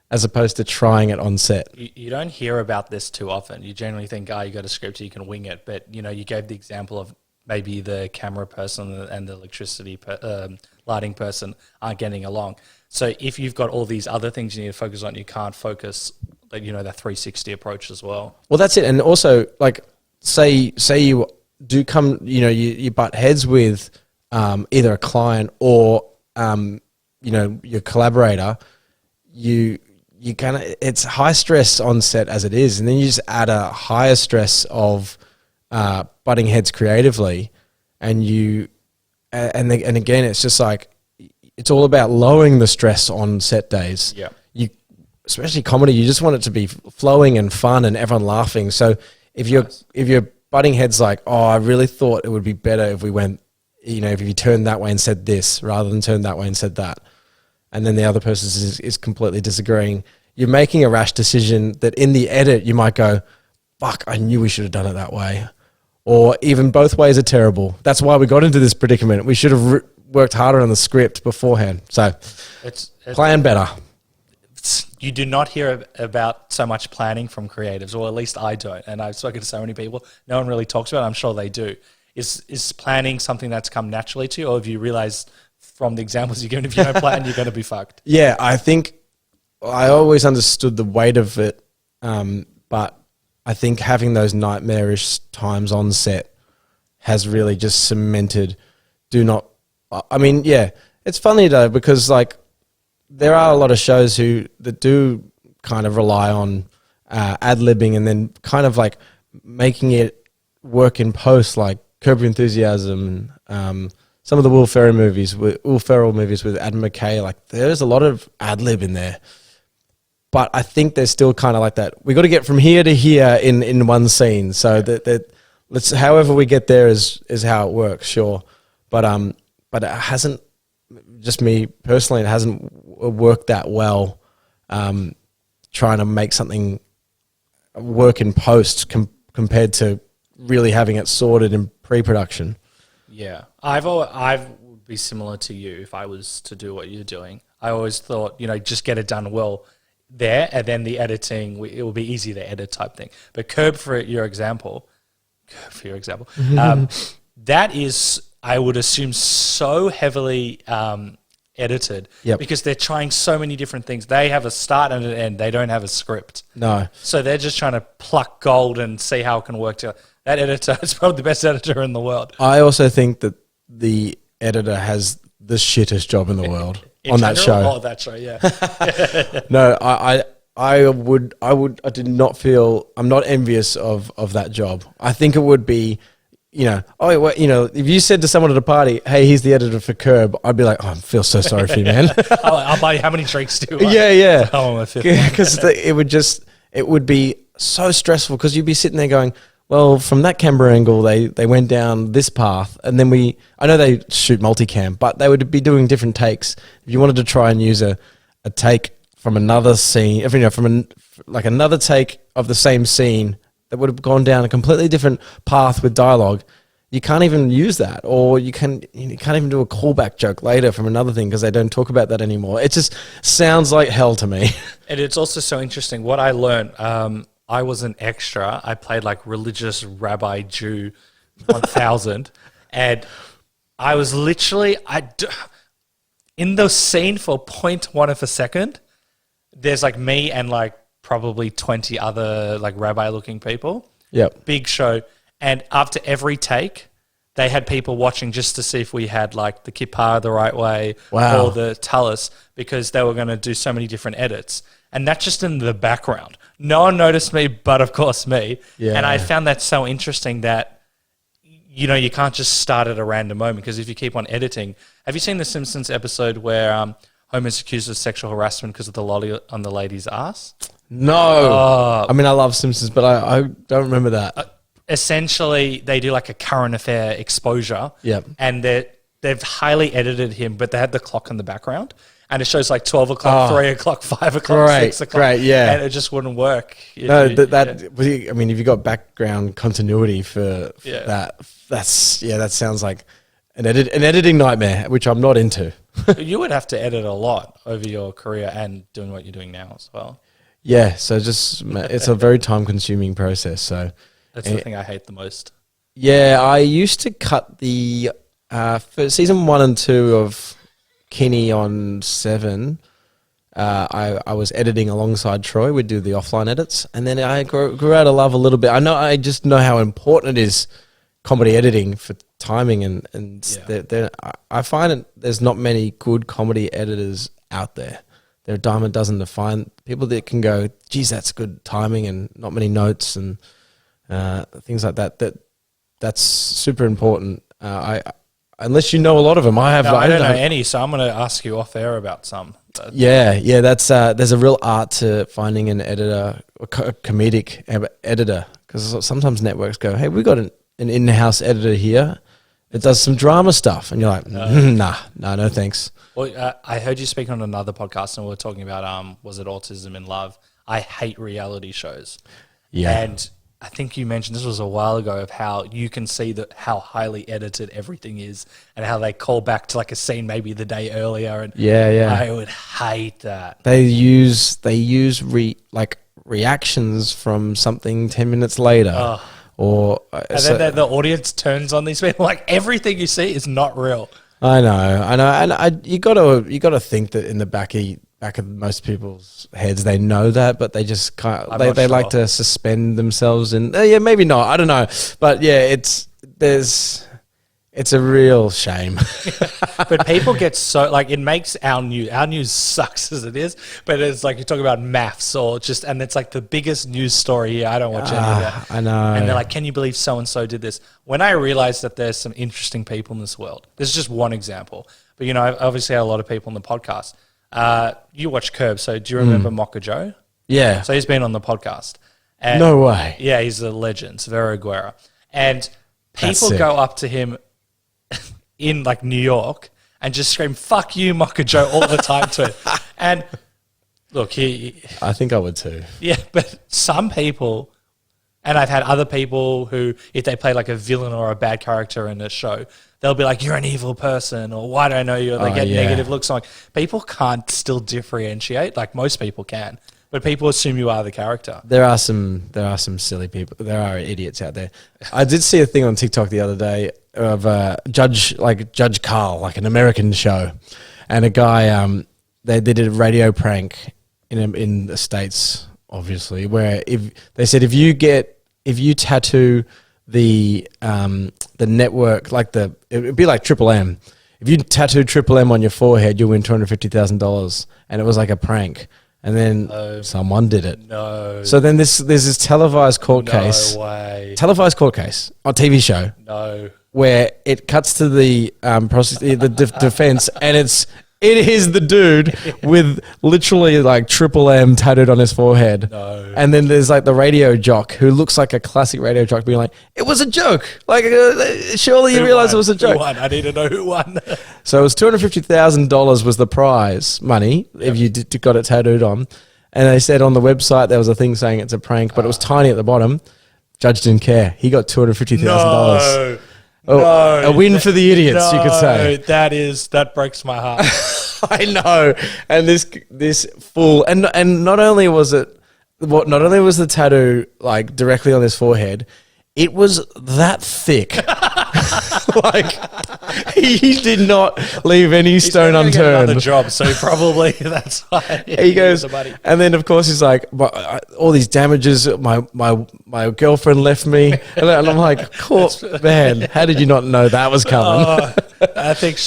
as opposed to trying it on set. You don't hear about this too often. You generally think, you got a script, you can wing it. But, you gave the example of maybe the camera person and the electricity lighting person aren't getting along. So if you've got all these other things you need to focus on, you can't focus, like, that 360 approach as well. Well, that's it. And also, like, say you do come, you butt heads with either a client or, your collaborator, you kind of, it's high stress on set as it is, and then you just add a higher stress of butting heads creatively, and again, it's just like, it's all about lowering the stress on set days. Yeah, especially comedy, you just want it to be flowing and fun and everyone laughing. So if you're butting heads like, oh, I really thought it would be better if we went, if you turned that way and said this rather than turned that way and said that, and then the other person is completely disagreeing, you're making a rash decision that in the edit you might go, fuck, I knew we should have done it that way. Or even both ways are terrible. That's why we got into this predicament. We should have worked harder on the script beforehand. So plan better. You do not hear about so much planning from creatives, or at least I don't. And I've spoken to so many people. No one really talks about it. I'm sure they do. Is planning something that's come naturally to you, or have you realized from the examples you're giving, if you don't plan, you're going to be fucked? Yeah, I think I always understood the weight of it, but I think having those nightmarish times on set has really just cemented, it's funny though, because like there are a lot of shows that do kind of rely on ad-libbing and then kind of like making it work in post, like Curb Your Enthusiasm, some of the Will Ferrell movies with Adam McKay, like there's a lot of ad lib in there. But I think there's still kind of like that. We got to get from here to here in one scene. So that let's however we get there is how it works, sure. But it hasn't. Just me personally, it hasn't worked that well. Trying to make something work in post compared to really having it sorted in pre-production. Yeah, I would be similar to you if I was to do what you're doing. I always thought, just get it done well there, and then the editing, it will be easy to edit type thing. But Curb for your example, that is, I would assume, so heavily edited because they're trying so many different things. They have a start and an end. They don't have a script. No. So they're just trying to pluck gold and see how it can work together. That editor is probably the best editor in the world. I also think that the editor has the shittest job in the world on that show. Oh, that show, yeah. No, I did not feel, I'm not envious of that job. I think it would be, if you said to someone at a party, hey, he's the editor for Curb, I'd be like, oh, I feel so sorry for you, man. I'll buy you how many drinks do you want? Yeah. Because it would be so stressful because you'd be sitting there going, well, from that camera angle, they went down this path, and then I know they shoot multicam, but they would be doing different takes. If you wanted to try and use a take from another scene, another take of the same scene that would have gone down a completely different path with dialogue, you can't even use that, or you can't even do a callback joke later from another thing because they don't talk about that anymore. It just sounds like hell to me. And it's also so interesting. What I learned, I was an extra. I played like religious Rabbi Jew 1000, and I was literally in the scene for 0.1 of a second. There's like me and like probably 20 other like rabbi-looking people. Yep. Big show. And after every take, they had people watching just to see if we had like the kippah the right way or the tallis, because they were going to do so many different edits. And that's just in the background. No one noticed me, but of course me. Yeah. And I found that so interesting that, you can't just start at a random moment, because if you keep on editing... Have you seen the Simpsons episode where Homer's accused of sexual harassment because of the lolly on the lady's ass? No. I mean, I love Simpsons, but I don't remember that. Essentially, they do like a current affair exposure. Yep. And they've highly edited him, but they had the clock in the background. And it shows like 12 o'clock, 3 o'clock, 5 o'clock, 6 o'clock. Great, yeah. And it just wouldn't work. I mean, if you've got background continuity for that, that sounds like an editing nightmare, which I'm not into. You would have to edit a lot over your career and doing what you're doing now as well. Yeah, so it's a very time-consuming process. So that's the thing I hate the most. Yeah, I used to cut the for season 1 and 2 of Kinne on 7. I was editing alongside Troy. We'd do the offline edits, and then I grew out of love a little bit. I just know how important it is, comedy editing, for timing, and I find there's not many good comedy editors out there. They're a dime a dozen to find people that can go, geez, that's good timing and not many notes and things like that. That's super important. Unless you know a lot of them. I don't know any, so I'm going to ask you off air about some. Yeah. That's there's a real art to finding an editor, a comedic editor, because sometimes networks go, hey, we got an in-house editor here. It does some drama stuff, and you're like, no, thanks. Well, I heard you speak on another podcast, and we were talking about was it Autism in Love? I hate reality shows. Yeah, and I think you mentioned, this was a while ago, of how you can see how highly edited everything is, and how they call back to like a scene maybe the day earlier. And I would hate that. They use reactions from something 10 minutes later. And then the audience turns on these people, like everything you see is not real. I know, and you gotta think that in the back of most people's heads they know that, but they just they like to suspend themselves in. Maybe not. I don't know, but yeah, It's a real shame. But people get so like it makes our news sucks as it is, but it's like you talk about maths or just and it's like the biggest news story here. I don't watch any of that. I know. And they're like, can you believe so and so did this? When I realized that there's some interesting people in this world, this is just one example. But you know, I've obviously had a lot of people on the podcast. You watch Curb, so do you remember Mocha Joe? Yeah. So he's been on the podcast. And No way. Yeah, he's a legend, Severo Aguero. And people sick. go up to him in like New York and just scream "fuck you, Mocha Joe" all the time to it. And look, I think I would too. yeah, but some people, and I've had other people who, if they play like a villain or a bad character in a show, they'll be like, "You're an evil person," or "Why do I know you?" Or they get negative looks. I'm like, people can't still differentiate like most people can, but people assume you are the character. There are some silly people. There are idiots out there. I did see a thing on TikTok the other day of Judge Carl, like an American show, and a guy they did a radio prank in the States, obviously, where if you tattoo the network, like it'd be like Triple M. If you tattoo Triple M on your forehead, you'll win $250,000, and it was like a prank. And then someone did it. No. So then there's this televised court case. No way. Televised court case on TV show No. where it cuts to the defense, and it is the dude with literally like Triple M tattooed on his forehead. No. And then there's like the radio jock who looks like a classic radio jock being like, it was a joke. Like, surely you realize it was a joke. Who won? I need to know who won. So it was $250,000 was the prize money if you got it tattooed on. And they said on the website there was a thing saying it's a prank, but it was tiny at the bottom. Judge didn't care. He got $250,000. No. Oh, No. a win for the idiots, you could say. That breaks my heart. I know. And this fool, and not only was the tattoo like directly on his forehead, it was that thick. Like he did not leave any stone He's gonna get unturned. another job, so probably that's why. He goes, and then of course he's like, all these damages. My girlfriend left me, and I'm like, cool, man. How did you not know that was coming? I think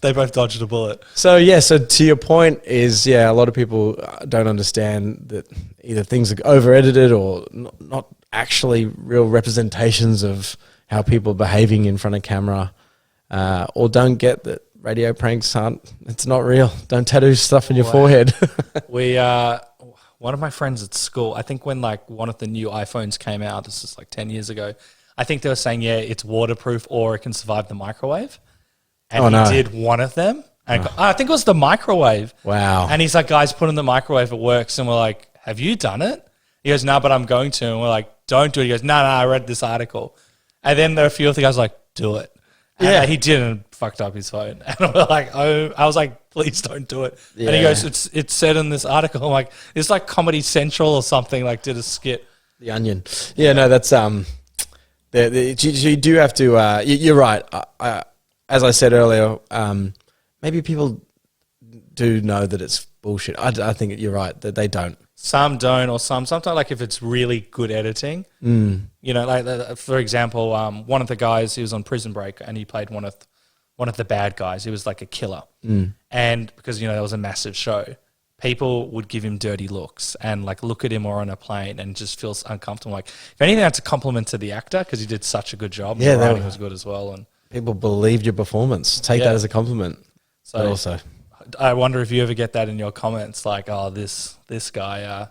they both dodged a bullet. So to your point is, a lot of people don't understand that either things are over edited or not actually real representations of how people are behaving in front of camera, or don't get that radio pranks it's not real. Don't tattoo stuff on your forehead. One of my friends at school, I think when like one of the new iPhones came out, this is like 10 years ago, I think they were saying, it's waterproof or it can survive the microwave. And he did one of them. And I think it was the microwave. Wow. And he's like, guys, put in the microwave, it works. And we're like, have you done it? He goes, no, but I'm going to. And we're like, don't do it. He goes, no, I read this article. And then there are a few of the guys like, do it. And he didn't, fucked up his phone. And we're like, I was like, please don't do it. Yeah. And he goes, it's said in this article. I'm like, it's like Comedy Central or something, like did a skit. The Onion. Yeah, no, that's, you do have to, you're right. As I said earlier, maybe people do know that it's bullshit. I think you're right, that they don't. Some don't, or sometimes like if it's really good editing, you know, like for example, one of the guys, he was on Prison Break and he played one of the bad guys. He was like a killer, and because that was a massive show, people would give him dirty looks and like look at him or on a plane and just feels uncomfortable. Like if anything, that's a compliment to the actor because he did such a good job. Yeah, the writing was good as well, and people believed your performance. Take that as a compliment. So but also, I wonder if you ever get that in your comments, like, oh, this guy.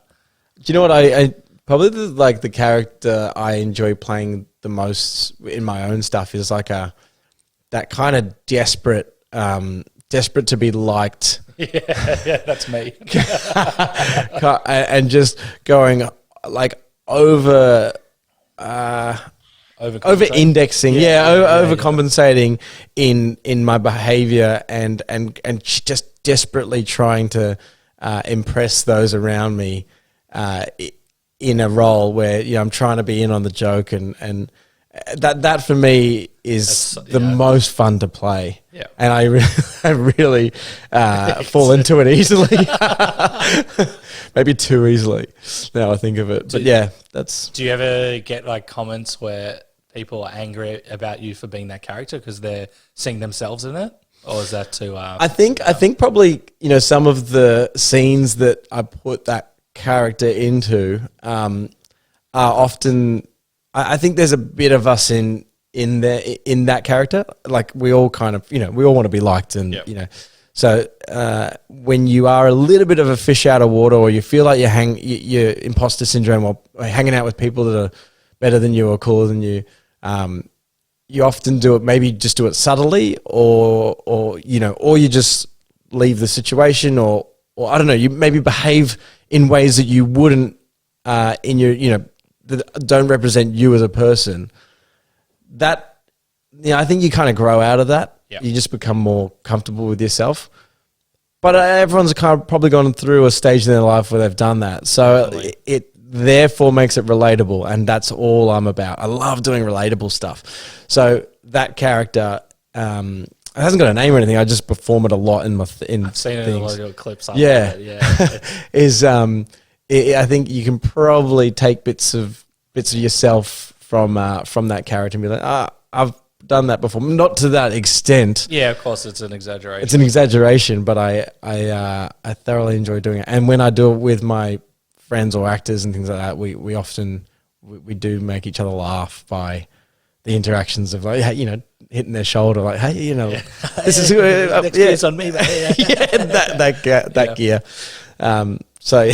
Do you know what I probably the character I enjoy playing the most in my own stuff is like that kind of desperate to be liked. Yeah, that's me. And just going like over indexing, overcompensating in my behavior and just desperately trying to impress those around me in a role where I'm trying to be in on the joke, and that for me is most fun to play. Yeah. And I really fall into it easily. Maybe too easily now I think of it. But that's... Do you ever get like comments where people are angry about you for being that character because they're seeing themselves in it? Or is that too... I think probably, some of the scenes that I put that character into are often... I think there's a bit of us in that character. Like we all kind of, we all want to be liked and, So when you are a little bit of a fish out of water, or you feel like you're imposter syndrome, or hanging out with people that are better than you or cooler than you, you often do it. Maybe just do it subtly, or you just leave the situation, or I don't know. You maybe behave in ways that you wouldn't in your that don't represent you as a person. That I think you kind of grow out of that. Yep. You just become more comfortable with yourself. But everyone's kind of probably gone through a stage in their life where they've done that. So it therefore makes it relatable, and that's all I'm about. I love doing relatable stuff. So that character it hasn't got a name or anything. I just perform it a lot in I've seen it in a lot of your clips. Yeah. Is I think you can probably take bits of yourself from that character and be like, I've done that before, not to that extent. Yeah, of course, it's an exaggeration. It's an exaggeration, but I thoroughly enjoy doing it. And when I do it with my friends or actors and things like that, we often do make each other laugh by the interactions of like, hitting their shoulder, like, hey, this is next year's on me, mate. that gear. So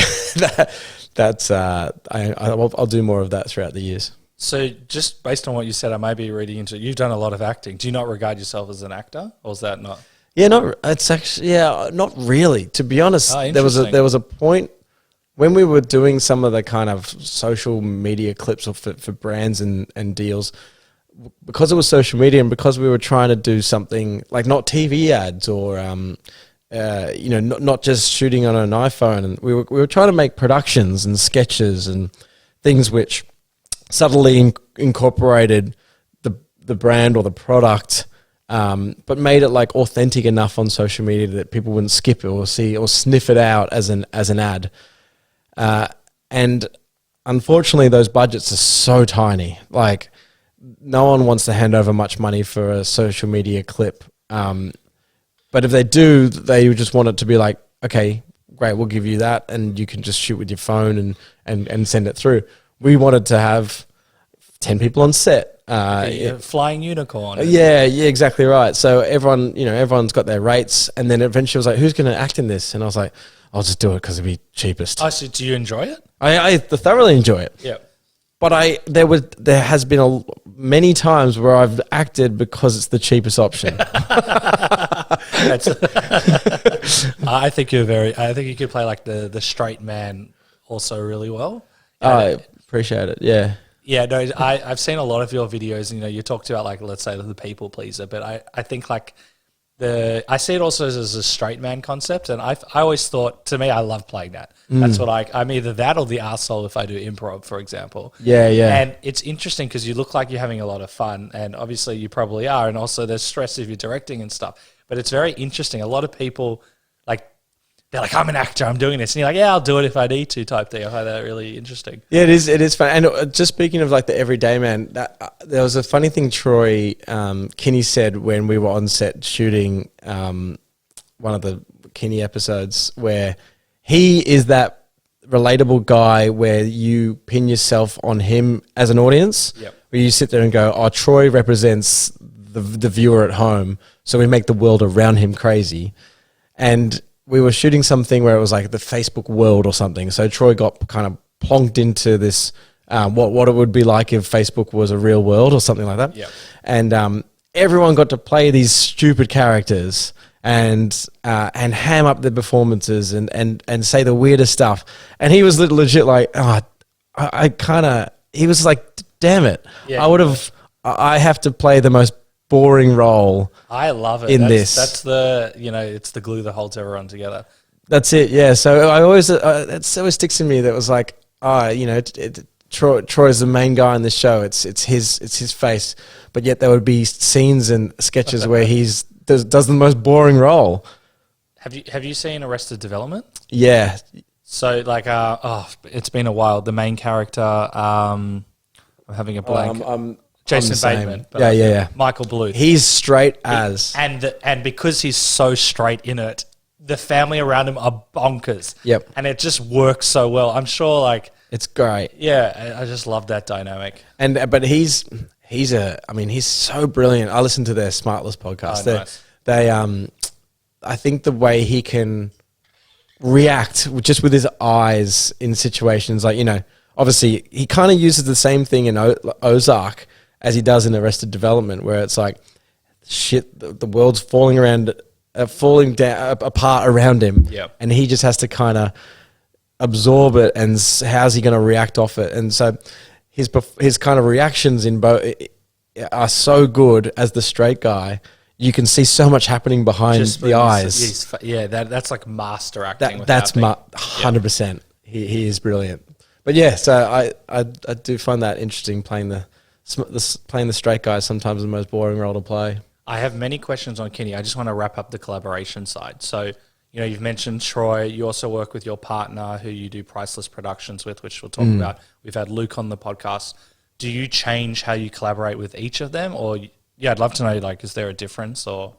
that's I'll do more of that throughout the years. So just based on what you said, I may be reading into it. You've done a lot of acting. Do you not regard yourself as an actor, or is that not? Yeah, not really. To be honest, there was a point when we were doing some of the kind of social media clips for brands and deals, because it was social media and because we were trying to do something like not TV ads or not just shooting on an iPhone, and we were trying to make productions and sketches and things which subtly incorporated the brand or the product, but made it like authentic enough on social media that people wouldn't skip it or see or sniff it out as an ad. And unfortunately, those budgets are so tiny. Like, no one wants to hand over much money for a social media clip. But if they do, they just want it to be like, okay, great, we'll give you that, and you can just shoot with your phone and send it through. We wanted to have 10 people on set. Flying unicorn. Yeah, exactly right. So everyone's got their rates, and then eventually I was like, who's going to act in this? And I was like, I'll just do it because it'd be cheapest. Oh, so do you enjoy it? I thoroughly enjoy it. Yeah. But there has been many times where I've acted because it's the cheapest option. I think you could play like the straight man also really well. I appreciate it. Yeah. Yeah, no, I've seen a lot of your videos, and you talked about like, let's say the people pleaser, but I think like I see it also as a straight man concept, and I always thought, to me, I love playing that. That's what I'm either that or the arsehole if I do improv, for example. Yeah. And it's interesting because you look like you're having a lot of fun, and obviously you probably are, and also there's stress if you're directing and stuff. But it's very interesting. A lot of people they're like, I'm an actor, I'm doing this. And you're like, yeah, I'll do it if I need to type thing. I find that really interesting. Yeah, it is fun. And just speaking of like the everyday man, there was a funny thing Troy Kinne said when we were on set shooting one of the Kinne episodes, where he is that relatable guy where you pin yourself on him as an audience. Yep. Where you sit there and go, oh, Troy represents the viewer at home, so we make the world around him crazy. And we were shooting something where it was like the Facebook world or something. So Troy got kind of plonked into this, what it would be like if Facebook was a real world or something like that. Yep. And everyone got to play these stupid characters and ham up their performances and say the weirdest stuff. And he was legit like, he was like, damn it. Yeah. I have to play the most boring role. I love it. That's the, it's the glue that holds everyone together. That's it. Yeah. So I always, it always sticks in me that was like, Troy's the main guy in this show. It's his face, but yet there would be scenes and sketches where does the most boring role. Have you seen Arrested Development? Yeah. So like, it's been a while. The main character, I'm having a blank. Jason same. Bateman. But Yeah. Michael Bluth. He's straight as. And because he's so straight in it, the family around him are bonkers. Yep. And it just works so well. I'm sure, like, It's great. yeah, I just love that dynamic. But he's so brilliant. I listen to their Smartless podcast. Nice. I think the way he can react just with his eyes in situations like, obviously he kind of uses the same thing in Ozark as he does in Arrested Development, where it's like, shit, the world's falling down apart around him. Yep. And he just has to kind of absorb it, and how's he going to react off it? And so his kind of reactions in both are so good as the straight guy. You can see so much happening behind the eyes. That's like master acting. That's 100%. He is brilliant. But yeah, so I do find that interesting, playing the straight guy is sometimes the most boring role to play. I have many questions on Kinne. I just want to wrap up the collaboration side. So, you've mentioned Troy. You also work with your partner who you do Priceless Productions with, which we'll talk about. We've had Luke on the podcast. Do you change how you collaborate with each of them? Or, I'd love to know, like, is there a difference or...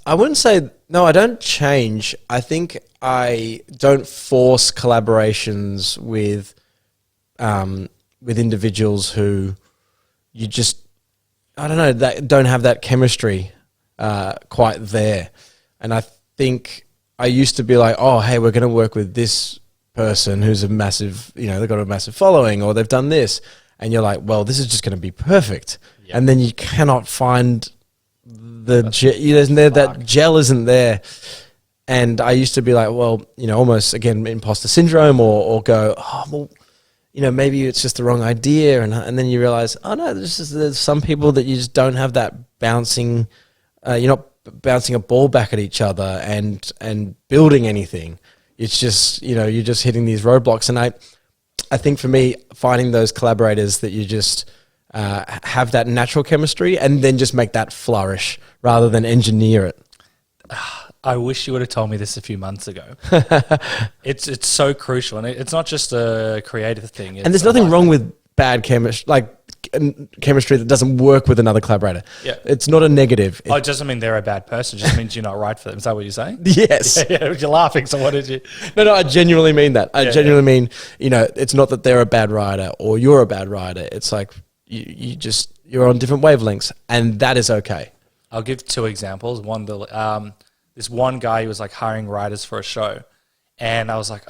I wouldn't say, no, I don't change. I think I don't force collaborations with individuals who you just, I don't know, that don't have that chemistry quite there. And I think I used to be like, oh, hey, we're going to work with this person who's a massive, they've got a massive following, or they've done this. And you're like, well, this is just going to be perfect. Yep. And then you cannot find that gel isn't there. And I used to be like, well, almost again, imposter syndrome, or go, oh, well, maybe it's just the wrong idea. And then you realize, oh no, there's some people that you just don't have that bouncing, you're not bouncing a ball back at each other and building anything. It's just, you're just hitting these roadblocks. And I think for me, finding those collaborators that you just have that natural chemistry and then just make that flourish rather than engineer it. I wish you would have told me this a few months ago. It's so crucial, and it's not just a creative thing. And there's nothing wrong with bad chemistry, like chemistry that doesn't work with another collaborator. Yeah, it's not a negative. It doesn't mean they're a bad person. It just means you're not right for them. Is that what you're saying? Yes. Yeah, you're laughing. So what did you? No, I genuinely mean that. I genuinely mean, it's not that they're a bad writer or you're a bad writer. It's like you're on different wavelengths, and that is okay. I'll give two examples. One, this one guy, he was like hiring writers for a show, and I was like,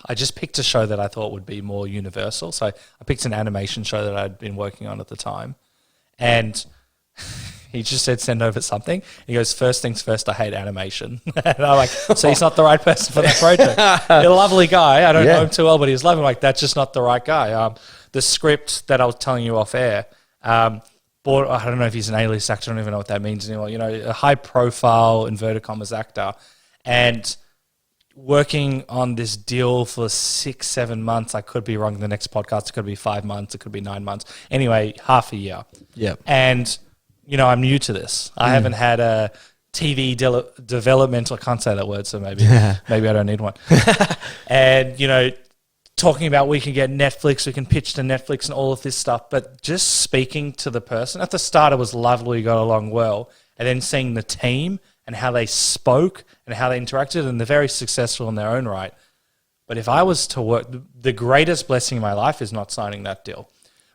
I just picked a show that I thought would be more universal. So I picked an animation show that I'd been working on at the time, and he just said, send over something. He goes, first things first, I hate animation. And I'm like, so he's not the right person for that project. He's a lovely guy. I don't know him too well, but he's lovely. I'm like, that's just not the right guy. The script that I was telling you off air, I don't know if he's an A-list actor. I don't even know what that means anymore. A high-profile, inverted commas, actor. And working on this deal for 6-7 months. I could be wrong. The next podcast, it could be 5 months. It could be 9 months. Anyway, half a year. Yeah. And, I'm new to this. I haven't had a TV development. I can't say that word, so maybe I don't need one. And, talking about we can get Netflix, we can pitch to Netflix and all of this stuff, but just speaking to the person. At the start, it was lovely, we got along well, and then seeing the team and how they spoke and how they interacted, and they're very successful in their own right. But if I was to work, the greatest blessing in my life is not signing that deal.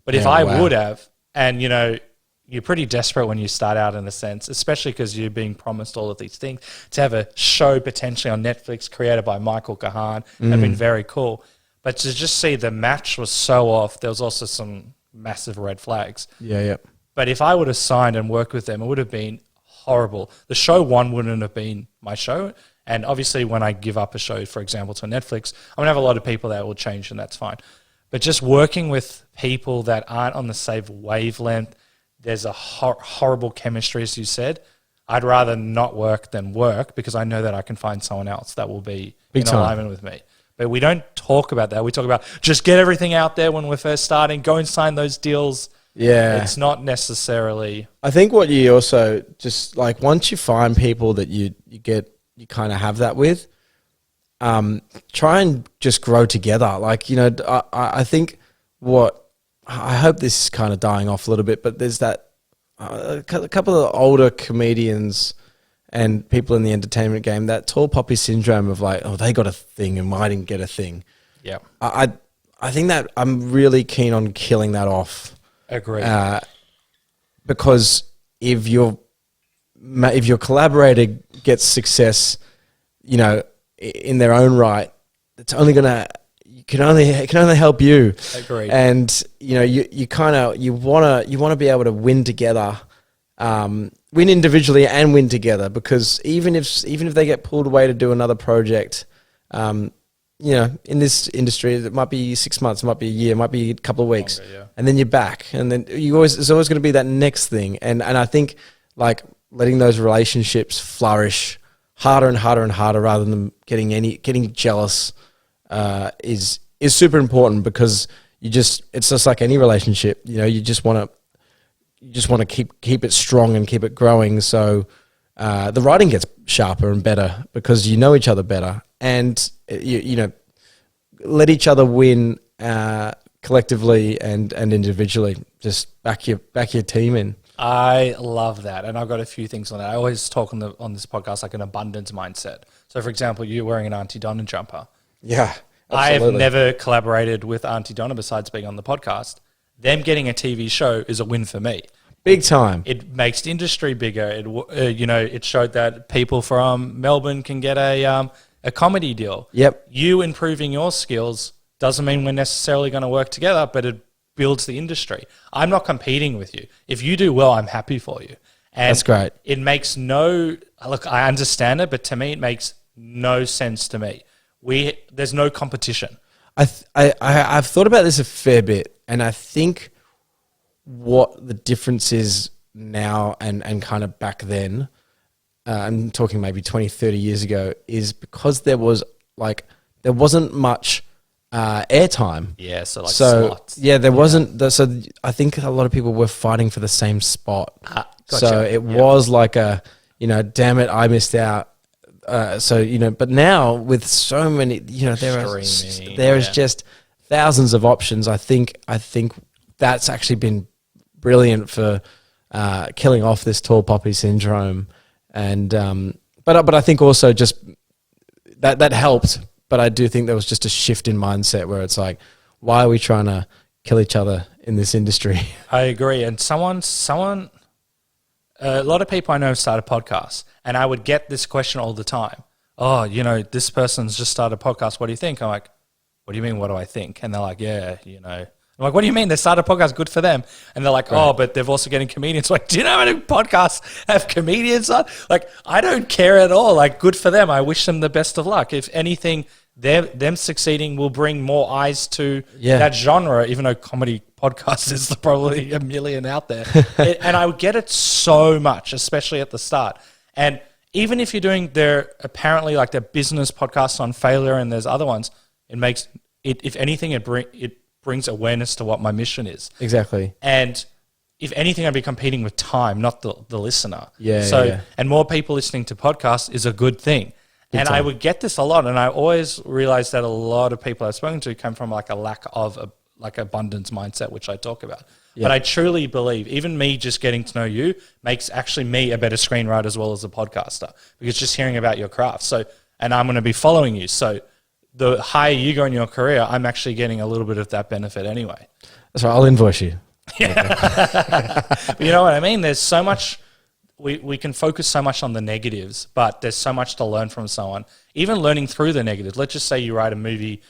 But if I would have, and you're pretty desperate when you start out in a sense, especially because you're being promised all of these things, to have a show potentially on Netflix created by Michael Kahan, have been very cool. But to just see the match was so off, there was also some massive red flags. Yeah. But if I would have signed and worked with them, it would have been horrible. The show one wouldn't have been my show. And obviously when I give up a show, for example, to Netflix, I'm going to have a lot of people that will change, and that's fine. But just working with people that aren't on the same wavelength, there's a horrible chemistry, as you said. I'd rather not work than work, because I know that I can find someone else that will be in alignment with me. But we don't talk about that. We talk about just get everything out there when we're first starting, go and sign those deals. Yeah. It's not necessarily... I think what you also just, like, once you find people that you kind of have that with, try and just grow together. Like, I think I hope this is kind of dying off a little bit, but there's that a couple of older comedians and people in the entertainment game, that tall poppy syndrome of like, oh, they got a thing and I didn't get a thing. Yeah. I think that I'm really keen on killing that off. Agree. Because if your collaborator gets success, you know, in their own right, it's only it can only help you. Agreed. And you know, you want to be able to win together, win individually and win together, because even if they get pulled away to do another project, you know, in this industry, it might be 6 months, it might be a year, it might be a couple of weeks, longer, yeah. And then you're back, and then there's always going to be that next thing, and I think like letting those relationships flourish harder and harder and harder, rather than getting jealous, is super important, because it's just like any relationship, you know, you just want to keep it strong and keep it growing. So the writing gets sharper and better because you know each other better, and you know, let each other win collectively and individually. Just back your team in. I love that, and I've got a few things on that. I always talk on this podcast like an abundance mindset. So, for example, you're wearing an Auntie Donna jumper. Yeah, I have absolutely. never collaborated with Auntie Donna besides being on the podcast. Them getting a TV show is a win for me. Big time. It makes the industry bigger. It showed that people from Melbourne can get a comedy deal. Yep. You improving your skills doesn't mean we're necessarily going to work together, but it builds the industry. I'm not competing with you. If you do well, I'm happy for you. And that's great. It makes I understand it, but to me, it makes no sense to me. There's no competition. I've thought about this a fair bit, and I think what the difference is now and kind of back then, I'm talking maybe 20, 30 years ago, is because there wasn't much airtime. Yeah, so slots. Yeah, there wasn't. So I think a lot of people were fighting for the same spot. Gotcha. So it was like damn it, I missed out. So, you know, but now with so many, you know, there is just thousands of options. I think that's actually been brilliant for killing off this tall poppy syndrome. And but I think also just that helped. But I do think there was just a shift in mindset where it's like, why are we trying to kill each other in this industry? I agree. And a lot of people I know start a podcast, and I would get this question all the time. Oh, you know, this person's just started a podcast. What do you think? I'm like, what do you mean? What do I think? And they're like, yeah, you know. I'm like, what do you mean? They started a podcast, good for them. And they're like, oh, but they're also getting comedians. Like, do you know how many podcasts have comedians on? Like, I don't care at all. Like, good for them. I wish them the best of luck. If anything, them succeeding will bring more eyes to that genre, even though comedy podcasts is probably a million out there. And I would get it so much, especially at the start. And even if you're doing their business podcasts on failure and there's other ones, it makes it, if anything, it brings awareness to what my mission is. Exactly. And if anything, I'd be competing with time, not the listener. Yeah. And more people listening to podcasts is a good thing. Big time. I would get this a lot, and I always realized that a lot of people I've spoken to come from like a lack of abundance mindset, which I talk about. Yeah. But I truly believe even me just getting to know you makes actually me a better screenwriter as well as a podcaster, because just hearing about your craft. So, and I'm going to be following you. So the higher you go in your career, I'm actually getting a little bit of that benefit anyway. That's right. I'll invoice you. Yeah. But you know what I mean? There's so much, we can focus so much on the negatives, but there's so much to learn from someone. Even learning through the negatives. Let's just say you write a movie,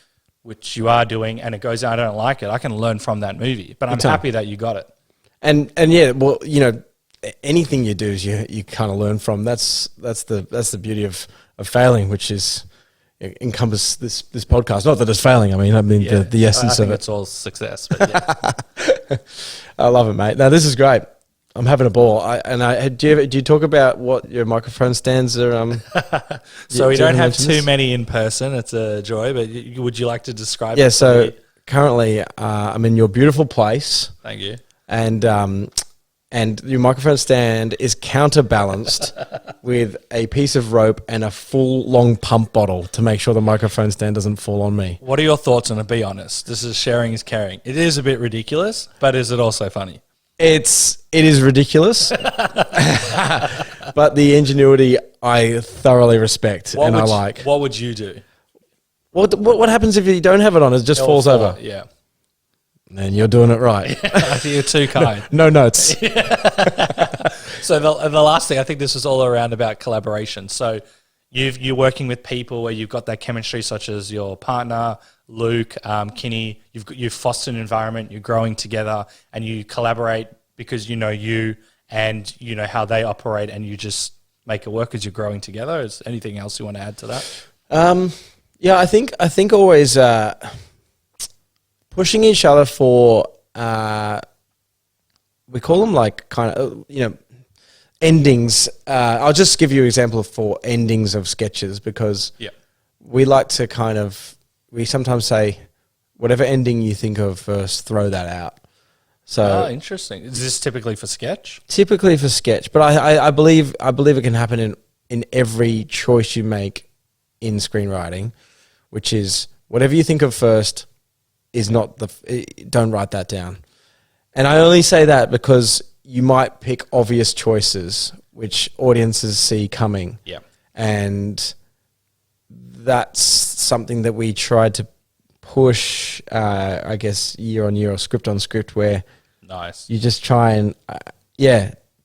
which you are doing, and it goes out, I don't like it. I can learn from that movie, but I'm happy that you got it. And yeah, well, you know, anything you do is you kind of learn from. That's the beauty of failing, which is encompass this podcast. Not that it's failing. I mean the essence of it. It's all success. But yeah. I love it, mate. Now this is great. I'm having a ball. Do you talk about what your microphone stands are? So we don't have too many in person. It's a joy. But would you like to describe? Yeah. So currently, I'm in your beautiful place. Thank you. And and your microphone stand is counterbalanced with a piece of rope and a full long pump bottle to make sure the microphone stand doesn't fall on me. What are your thoughts on it? Be honest. This is sharing is caring. It is a bit ridiculous, but is it also funny? It is ridiculous, but the ingenuity I thoroughly respect I like. What would you do? What happens if you don't have it on? It just falls over. Yeah. Then you're doing it right. I think you're too kind. No notes. So the last thing, I think this is all around about collaboration. So you're working with people where you've got that chemistry, such as your partner, Luke, Kinne. You've fostered an environment, you're growing together, and you collaborate because you know you and you know how they operate, and you just make it work as you're growing together. Is anything else you want to add to that? Yeah, I think always pushing each other for we call them like kind of endings. I'll just give you an example for endings of sketches because we like to we sometimes say whatever ending you think of first, throw that out. So interesting. Is this typically for sketch? Typically for sketch, but I believe it can happen in every choice you make in screenwriting, which is whatever you think of first is not don't write that down. And I only say that because you might pick obvious choices which audiences see coming. Yeah. And that's something that we tried to push, I guess, year on year or script on script, where you just try and,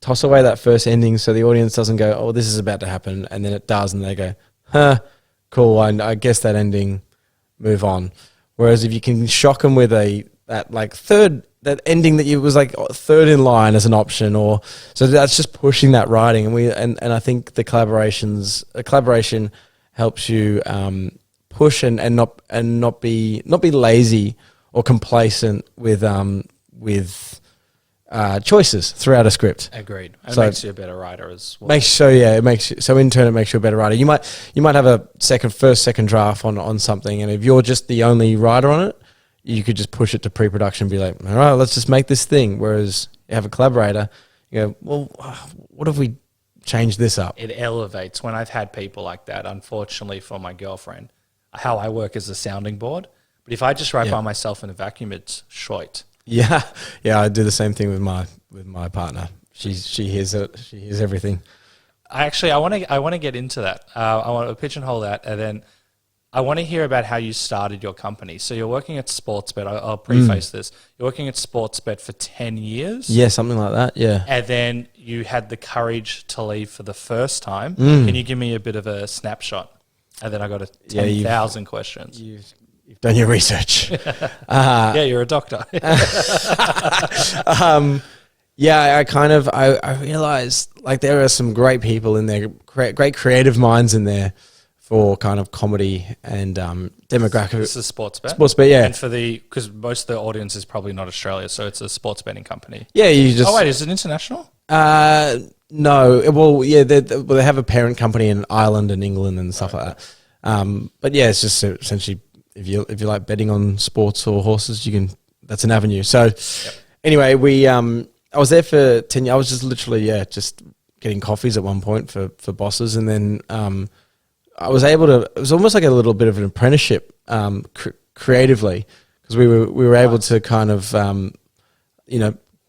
toss away that first ending so the audience doesn't go, oh, this is about to happen, and then it does, and they go, huh, cool, I guess that ending, move on. Whereas if you can shock them with that ending that was like third in line as an option, so that's just pushing that writing, and I think the collaboration helps you push and not be lazy or complacent with choices throughout a script. Agreed. It makes you a better writer as well. In turn it makes you a better writer. You might have a second draft on something, and if you're just the only writer on it, you could just push it to pre-production and be like, all right, let's just make this thing. Whereas you have a collaborator, you go, well, what if we change this up? It elevates. When I've had people like that, unfortunately for my girlfriend, how I work is a sounding board. But if I just write by myself in a vacuum, it's short. Yeah, I do the same thing with my partner. She hears it. She hears everything. I want to get into that. I want to pigeonhole that, and then I want to hear about how you started your company. So you're working at Sportsbet. I'll preface this. You're working at Sportsbet for 10 years. Yeah, something like that. Yeah, and then you had the courage to leave for the first time. Can you give me a bit of a snapshot? And then I got 10,000 questions. You've done your research. You're a doctor. I realized like there are some great people in there, great creative minds in there for kind of comedy and demographic. This is Sportsbet? Sportsbet, yeah. And because most of the audience is probably not Australia, so it's a sports betting company. Yeah, Oh, wait, is it international? No. Well, yeah, they have a parent company in Ireland and England and stuff like that. But yeah, it's just essentially if you like betting on sports or horses, that's an avenue. So anyway, I was there for 10 years. I was just literally, just getting coffees at one point for bosses. And then I was able to, it was almost like a little bit of an apprenticeship creatively, because we were able to kind of,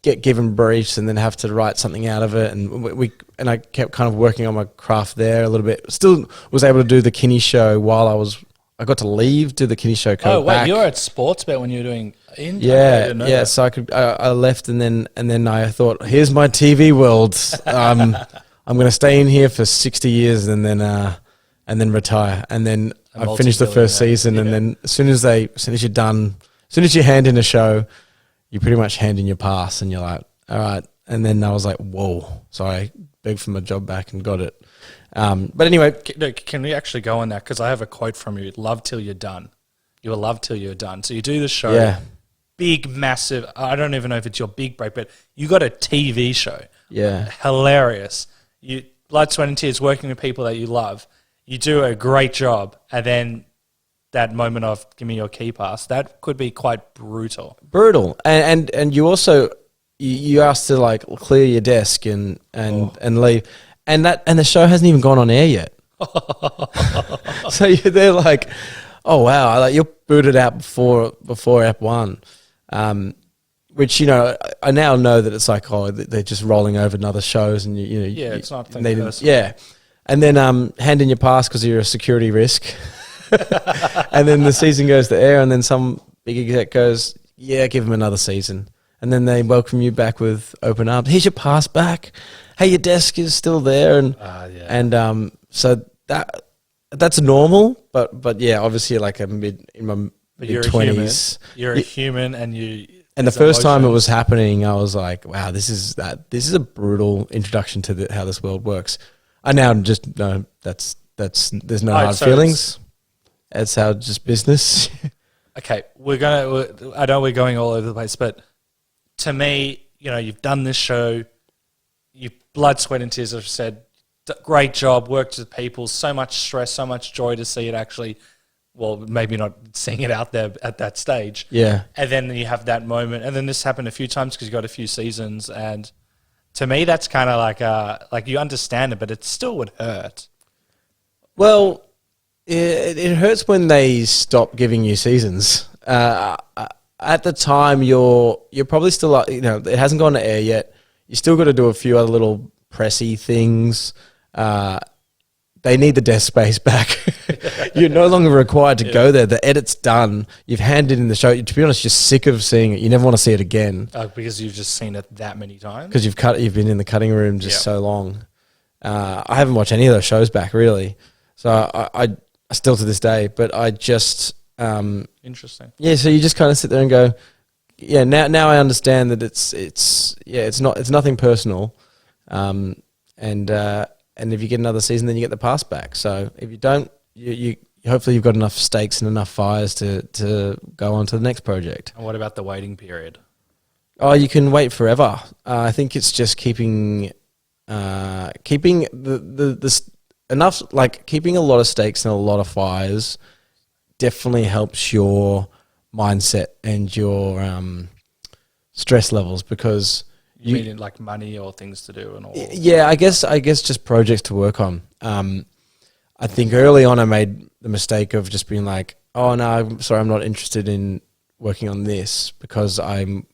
get given briefs and then have to write something out of it. And I kept kind of working on my craft there a little bit. Still was able to do the Kinne show while I got to leave, do the Kinne show. You were at Sportsbet when you were doing... Yeah. So I left, and then I thought, here's my TV world. I'm going to stay in here for 60 years, and then retire. And then I finished the first season, and then as soon as you're done, as soon as you hand in a show, you pretty much hand in your pass, and you're like, all right. And then I was like, whoa. So I begged for my job back and got it. But anyway, can we actually go on that? Because I have a quote from you: "Love till you're done. You will love till you're done." So you do the show. Yeah. Big, massive. I don't even know if it's your big break, but you got a TV show. Yeah. Hilarious. You blood, sweat, and tears, working with people that you love. You do a great job, and then that moment of give me your key pass, that could be quite brutal. And you also, you asked to like clear your desk and leave, and the show hasn't even gone on air yet. So they're like, oh wow, like you're booted out before Ep 1, which I now know that it's like, oh, they're just rolling over other shows, and it's not personal. Yeah, and then hand in your pass because you're a security risk, and then the season goes to air, and then some big exec goes, yeah, give them another season. And then they welcome you back with open arms. Here's your pass back. Hey, your desk is still there, and so that's normal. But yeah, obviously, like in my mid-20s, you're a human, and you. And the first time it was happening, I was like, wow, this is a brutal introduction to how this world works. I now just know there's no hard feelings. It's how just business. Okay, I know we're going all over the place, but to me, you've done this show, you blood, sweat, and tears. I've said, great job, worked with people, so much stress, so much joy to see it actually. Well, maybe not seeing it out there at that stage. Yeah, and then you have that moment, and then this happened a few times because you got a few seasons, and to me, that's kind of like you understand it, but it still would hurt. Well, it hurts when they stop giving you seasons. At the time, you're probably still, it hasn't gone to air yet. You still got to do a few other little pressy things. They need the desk space back. You're no longer required to go there. The edit's done. You've handed in the show. To be honest, you're sick of seeing it. You never want to see it again. Because you've just seen it that many times? Because you've been in the cutting room just so long. I haven't watched any of those shows back, really. So I still to this day, but I just... Interesting. Yeah, so you just kind of sit there and go, yeah, now I understand that it's nothing personal. And if you get another season, then you get the pass back. So if you don't, you hopefully you've got enough stakes and enough fires to go on to the next project. And what about the waiting period? Oh, you can wait forever. I think it's just keeping keeping enough, like keeping a lot of stakes and a lot of fires definitely helps your mindset and your stress levels, because you mean like money or things to do and all? Yeah, I guess just projects to work on. I think early on I made the mistake of just being like, oh no, I'm sorry, I'm not interested in working on this because we've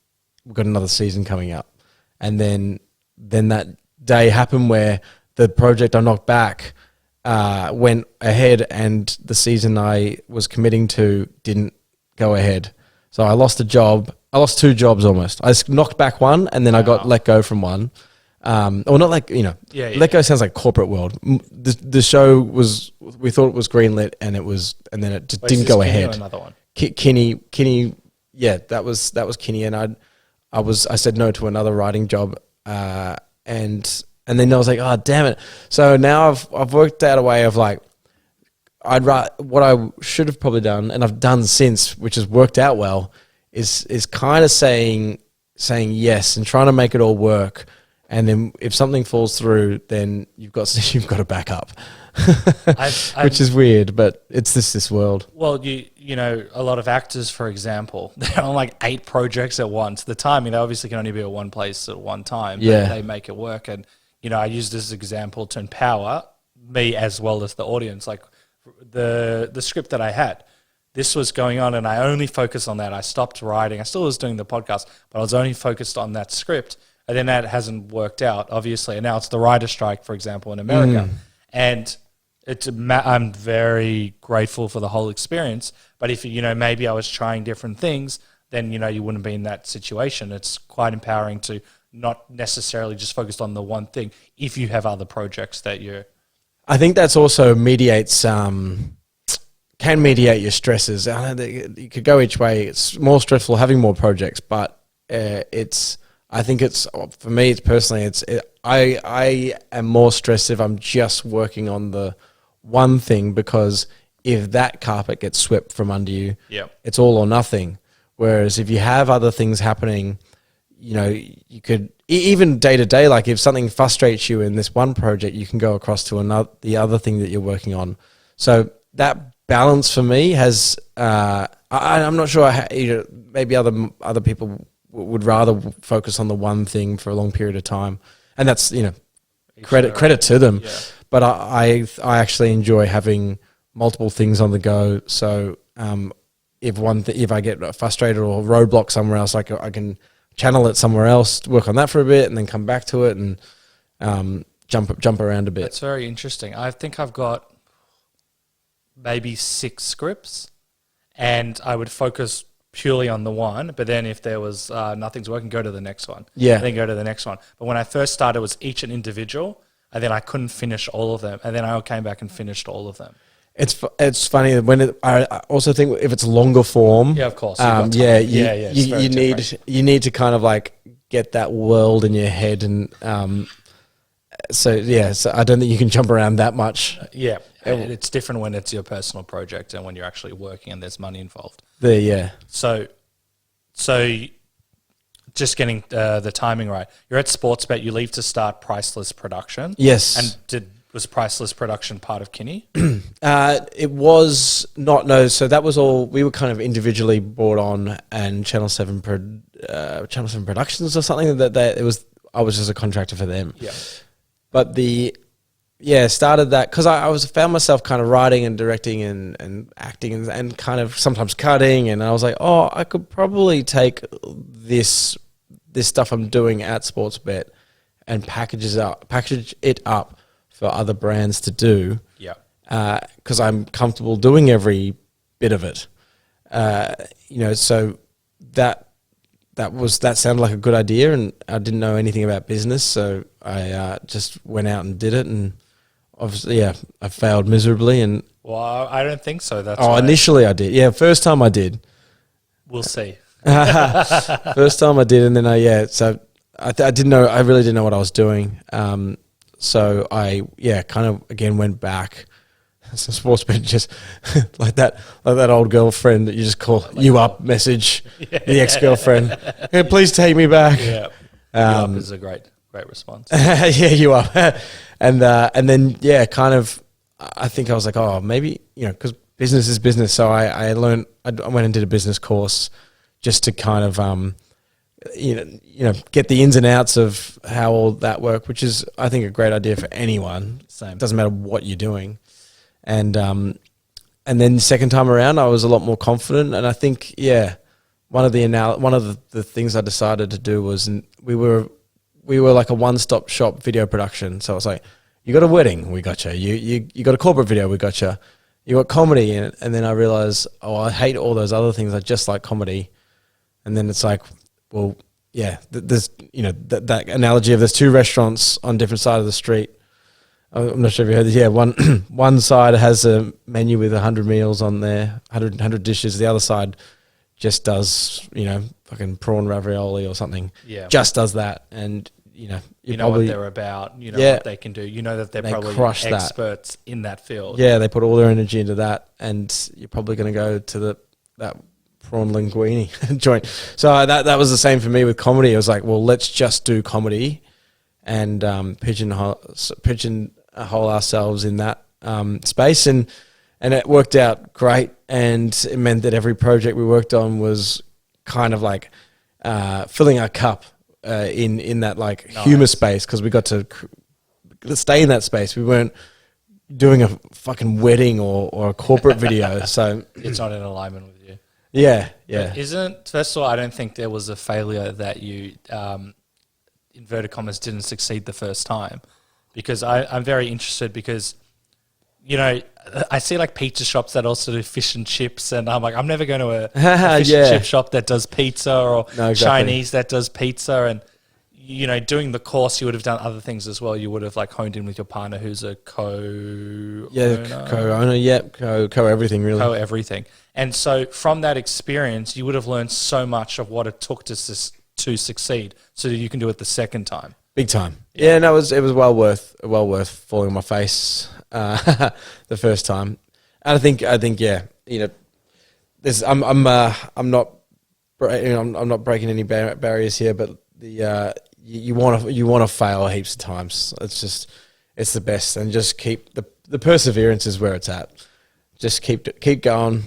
got another season coming up. And then that day happened where the project I knocked back went ahead, and the season I was committing to didn't go ahead. So I lost a job. I lost 2 jobs almost. I knocked back one, and then I got let go from one. Or not like, let go sounds like corporate world. The show we thought it was greenlit, and then it just didn't go ahead. Another one. Kinne, yeah, that was Kinne, and I said no to another writing job, and then I was like, oh damn it! So now I've worked out a way of like, I'd write what I should have probably done, and I've done since, which has worked out well, is kind of saying yes and trying to make it all work. And then if something falls through, then you've got to back up, which is weird, but it's this world. Well, a lot of actors, for example, they're on like 8 projects at once. The timing, they obviously can only be at one place at one time. Yeah, they make it work. And I use this example to empower me as well as the audience. Like the script that I had, this was going on, and I only focused on that. I stopped writing. I still was doing the podcast, but I was only focused on that script. And then that hasn't worked out, obviously. And now it's the writer's strike, for example, in America. And I'm very grateful for the whole experience. But if, maybe I was trying different things, then, you wouldn't be in that situation. It's quite empowering to not necessarily just focus on the one thing if you have other projects that you're... I think that's also can mediate your stresses. You could go each way. It's more stressful having more projects, but I think for me, it's personally, I am more stressed if I'm just working on the one thing, because if that carpet gets swept from under you, it's all or nothing. Whereas if you have other things happening, you could, even day to day, like if something frustrates you in this one project, you can go across to the other thing that you're working on. So that balance for me has, I'm not sure how, maybe other people would rather focus on the one thing for a long period of time, and that's credit to them. Yeah. But I actually enjoy having multiple things on the go. So if I get frustrated or roadblock somewhere else, I can channel it somewhere else, work on that for a bit, and then come back to it and jump around a bit. That's very interesting. I think I've got maybe 6 scripts, and I would focus purely on the one, but then if there was nothing's working, go to the next one. Yeah. And then go to the next one. But when I first started, it was each an individual, and then I couldn't finish all of them, and then I came back and finished all of them. It's funny when I also think if it's longer form. Yeah, of course. You need to kind of like get that world in your head, and so I don't think you can jump around that much. Yeah, it's different when it's your personal project and when you're actually working and there's money involved. So just getting the timing right. You're at Sportsbet. You leave to start Priceless Production. Yes. And was Priceless Production part of Kinne? It was not. No. So that was all. We were kind of individually brought on, and Channel 7 Productions or something. I was just a contractor for them. Yeah. But started that because I found myself kind of writing and directing and acting and kind of sometimes cutting, and I was like, oh, I could probably take this stuff I'm doing at Sportsbet and package it up for other brands to do. Yeah. Because I'm comfortable doing every bit of it. So that sounded like a good idea, and I didn't know anything about business, so I just went out and did it, and obviously, I failed miserably. And well, I don't think so. Initially I did. Yeah, first time I did. We'll see. First time I did, and then so I didn't know. I really didn't know what I was doing. So I kind of again went back. So Sportsbet just like that old girlfriend that you just call you up message the ex-girlfriend. Hey, please take me back. Yeah, you up is a great response. Yeah, you up, and then kind of I think I was like, oh, maybe because business is business. So I learned. I went and did a business course just to kind of get the ins and outs of how all that work, which is I think a great idea for anyone. Same. Doesn't matter what you're doing. And then second time around, I was a lot more confident, and I think one of the things I decided to do was we were like a one-stop shop video production. So it's like, you got a wedding, we got you. You got a corporate video, we got you. You got comedy, and then I realized, I hate all those other things. I just like comedy, and then it's like, well, there's that analogy of there's 2 restaurants on different sides of the street. I'm not sure if you heard this. Yeah, one side has a menu with 100 meals on there, 100 dishes. The other side just does, fucking prawn ravioli or something. Yeah. Just does that. And, you know what they're about, what they can do. You know that they're probably experts in that field. Yeah, they put all their energy into that, and you're probably going to go to that prawn linguine joint. So that was the same for me with comedy. It was like, well, let's just do comedy and pigeonhole ourselves in that space, and it worked out great, and it meant that every project we worked on was kind of like filling our cup in that like humor space, because we got to stay in that space. We weren't doing a fucking wedding or a corporate video, so it's not in alignment with you. Yeah. First of all, I don't think there was a failure that you inverted commas didn't succeed the first time. Because I'm very interested, because, I see like pizza shops that also do fish and chips, and I'm like, I'm never going to a fish and chip shop that does pizza, or Chinese that does pizza. And, doing the course, you would have done other things as well. You would have like honed in with your partner who's a co-owner. Co-everything really. Co-everything. And so from that experience, you would have learned so much of what it took to succeed, so that you can do it the second time. Big time. Yeah, no, it was well worth falling on my face the first time. And I think there's I'm not breaking any barriers here, but you want to fail heaps of times. It's the best, and just keep the perseverance is where it's at. Just keep going,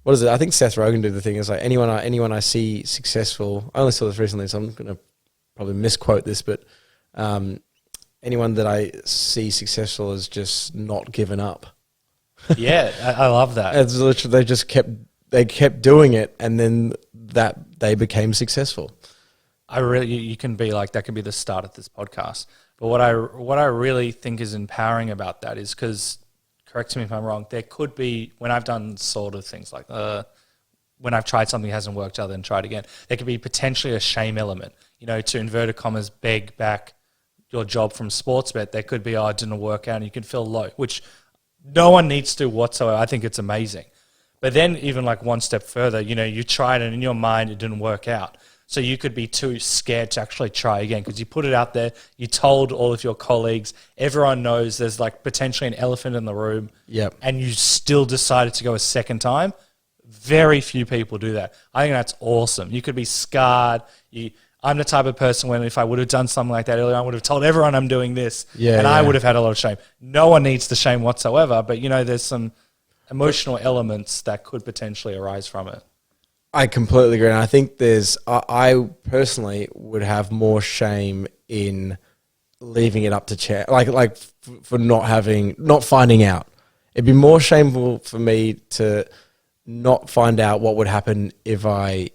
what is it? I think Seth Rogen did the thing. It's like anyone I see successful. I only saw this recently, so I'm going to probably misquote this, but anyone that I see successful is just not given up. Yeah, I love that. It's literally they kept doing it, and then that they became successful. You can be like, that can be the start of this podcast. But what I really think is empowering about that is because, correct me if I'm wrong, there could be, when I've done sort of things like when I've tried something that hasn't worked out, then try it again, there could be potentially a shame element. You know, to inverted commas, beg back your job from Sportsbet, there could be, oh, it didn't work out, and you can feel low, which no one needs to whatsoever. I think it's amazing. But then even like one step further, you know, you tried and in your mind it didn't work out. So you could be too scared to actually try again because you put it out there, you told all of your colleagues, everyone knows there's like potentially an elephant in the room, Yep. and you still decided to go a second time. Very few people do that. I think that's awesome. You could be scarred. I'm the type of person when if I would have done something like that earlier, I would have told everyone I'm doing this, I would have had a lot of shame. No one needs the shame whatsoever, but you know, there's some emotional elements that could potentially arise from it. I completely agree. And I think I personally would have more shame in leaving it up to chance, for not finding out. It'd be more shameful for me to not find out what would happen if I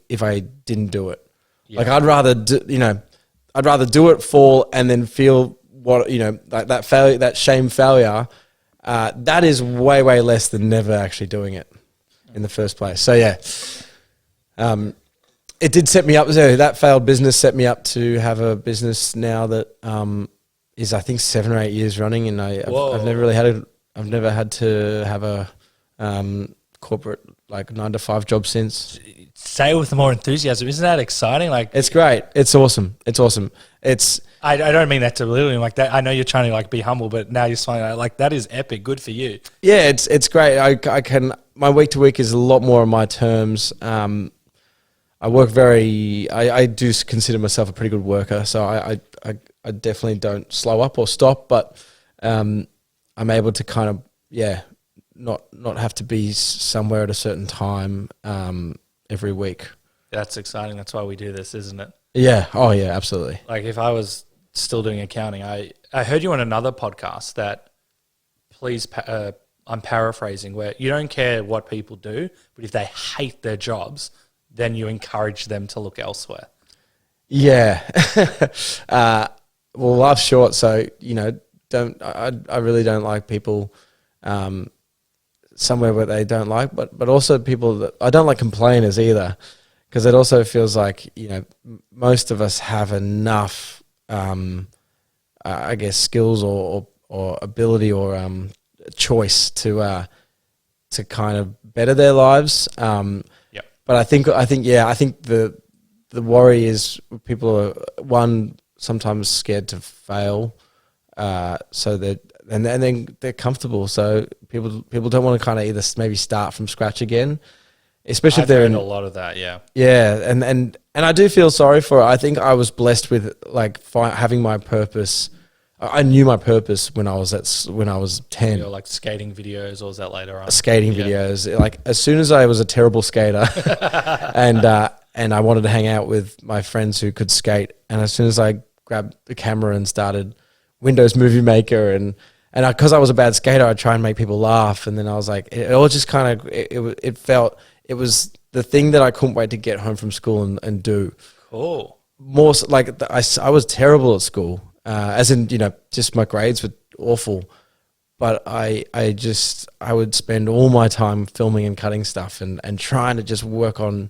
didn't do it. Yeah. Like I'd rather do it, fall, and then feel what, you know, like that failure, that shame failure. That is way, way less than never actually doing it in the first place. So yeah. It did set me up. That failed business set me up to have a business now that is, I think, 7 or 8 years running, and I've never had to have a corporate like 9-to-5 job since. Say it with more enthusiasm. Isn't that exciting? Like, it's great. It's awesome. I don't mean that to literally like that. I know you're trying to like be humble, but now you're smiling. Like that is epic. Good for you. Yeah, it's great. I can. My week to week is a lot more on my terms. I work I do consider myself a pretty good worker, so I definitely don't slow up or stop, but I'm able to kind of, not have to be somewhere at a certain time every week. That's exciting. That's why we do this, isn't it? Yeah. Oh, yeah, absolutely. Like if I was still doing accounting, I heard you on another podcast that, please, I'm paraphrasing, where you don't care what people do, but if they hate their jobs, then you encourage them to look elsewhere. Yeah. Well, life's short, so, you know, I really don't like people somewhere where they don't like, but also people that, I don't like complainers either, because it also feels like, you know, most of us have enough, I guess, skills or ability or choice to kind of better their lives. But I think the worry is people are sometimes scared to fail, so that and then they're comfortable. So people don't want to kind of either maybe start from scratch again, especially if they're in a lot of that. And I do feel sorry for it. I think I was blessed with like having my purpose. I knew my purpose when I was 10. Like skating videos, or was that later on? Skating videos. Like as soon as I was a terrible skater, and I wanted to hang out with my friends who could skate, and as soon as I grabbed the camera and started Windows Movie Maker, and because I was a bad skater, I'd try and make people laugh, and then I was like, it all just kind of it was the thing that I couldn't wait to get home from school and do. Cool. More like I was terrible at school. As in, you know, just my grades were awful, but I would spend all my time filming and cutting stuff and trying to just work on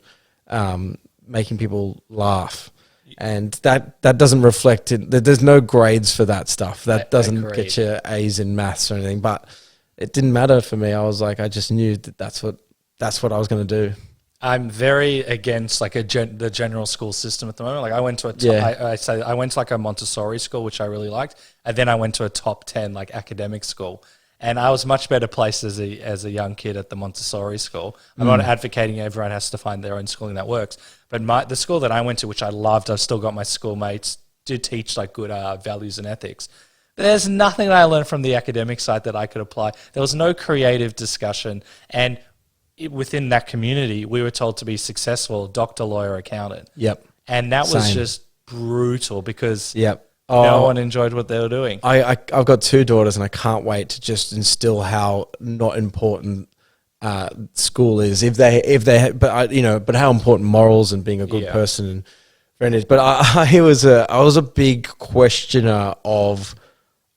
making people laugh, and that doesn't reflect it. There's no grades for that stuff. That doesn't get you A's in maths or anything. But it didn't matter for me. I was like, I just knew that's what I was going to do. I'm very against like the general school system at the moment. Like I went to I went to like a Montessori school, which I really liked, and then I went to a top 10 like academic school, and I was much better placed as a young kid at the Montessori school. I'm not advocating everyone has to find their own schooling that works, but the school that I went to, which I loved, I've still got my schoolmates, did teach like good values and ethics. There's nothing that I learned from the academic side that I could apply. There was no creative discussion, and within that community, we were told to be successful doctor, lawyer, accountant. Yep. And that was Same. just brutal because Yep. no one enjoyed what they were doing. I've got 2 daughters, and I can't wait to just instill how not important school is. But how important morals and being a good person and friend is. But I was a big questioner of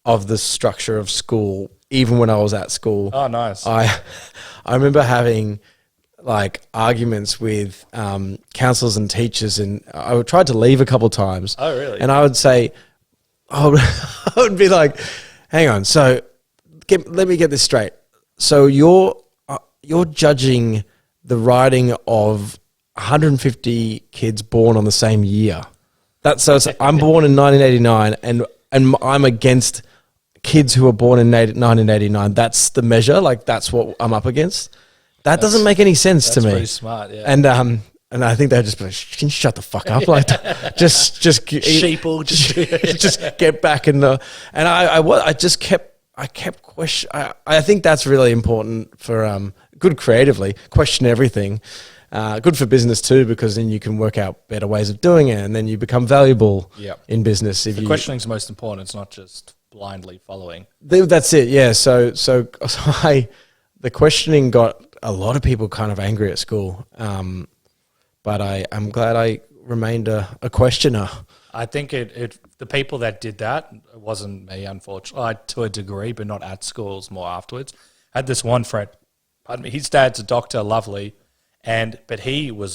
the structure of school, even when I was at school. Oh, nice. I remember having like arguments with counselors and teachers, and I tried to leave a couple of times. Oh, really? And I would say, I would be like, hang on, so let me get this straight. So you're judging the writing of 150 kids born on the same year. I'm born in 1989, and I'm against kids who were born in 1989. That's the measure. Like, that's what I'm up against. That doesn't make any sense to me. That's pretty smart, yeah. And I think they'd just be like, can you shut the fuck up? Like, just sheeple, just get back in the. And I kept question. I think that's really important for good creatively, question everything. Good for business too, because then you can work out better ways of doing it, and then you become valuable in business. If questioning is most important. It's not just blindly following. That's it. Yeah. So the questioning got a lot of people kind of angry at school. But I'm glad I remained a questioner. I think the people that did that, it wasn't me, unfortunately, to a degree, but not at schools, more afterwards. I had this one friend, pardon me, his dad's a doctor, lovely, but he was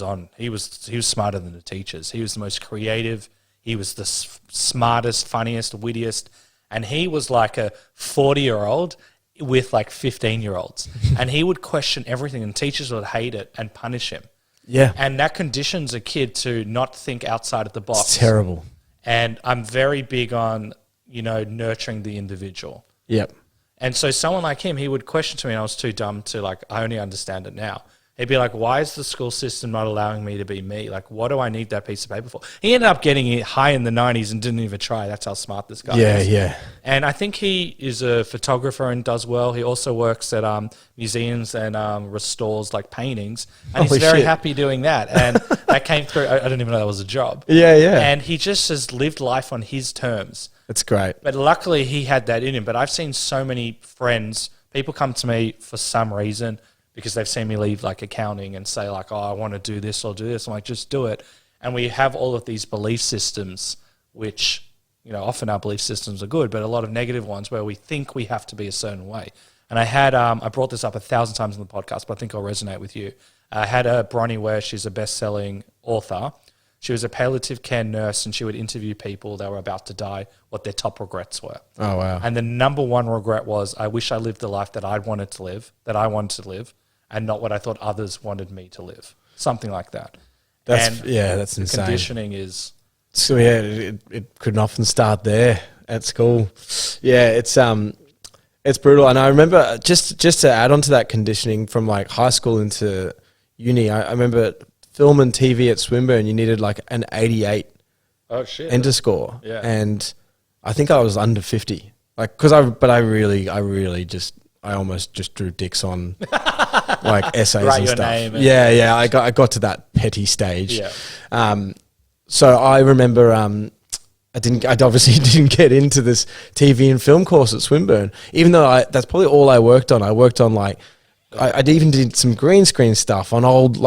smarter than the teachers. He was the most creative. He was the smartest, funniest, wittiest, and he was like a 40-year-old with like 15-year-olds, and he would question everything, and teachers would hate it and punish him. Yeah. And that conditions a kid to not think outside of the box. It's terrible. And I'm very big on, nurturing the individual. Yep. And so someone like him, he would question to me, and I was too dumb to I only understand it now. He'd be like, why is the school system not allowing me to be me? Like, what do I need that piece of paper for? He ended up getting it high in the 90s and didn't even try. That's how smart this guy is. Yeah. And I think he is a photographer and does well. He also works at museums and restores like paintings. And he's very happy doing that. And that came through. I didn't even know that was a job. Yeah. And he just has lived life on his terms. That's great. But luckily he had that in him. But I've seen so many friends, people come to me for some reason because they've seen me leave like accounting and say like, oh, I want to do this or do this. I'm like, just do it. And we have all of these belief systems, which, often our belief systems are good, but a lot of negative ones where we think we have to be a certain way. And I brought this up 1,000 times in the podcast, but I think I'll resonate with you. I had a Bronnie Ware, she's a best-selling author. She was a palliative care nurse, and she would interview people that were about to die, what their top regrets were. Oh, wow. And the number one regret was, I wish I lived the life that I wanted to live, and not what I thought others wanted me to live. Something like that. That's insane. Conditioning is... So yeah, it could often start there at school. Yeah, it's brutal. And I remember just to add on to that conditioning from like high school into uni, I remember film and TV at Swinburne, you needed like an 88 enter score. Yeah. And I think I was under 50. Like, I almost just drew dicks on like essays Write and your stuff. name Yeah. I got to that petty stage. Yeah. So I remember I obviously didn't get into this TV and film course at Swinburne, even though that's probably all I worked on. I worked on I even did some green screen stuff on old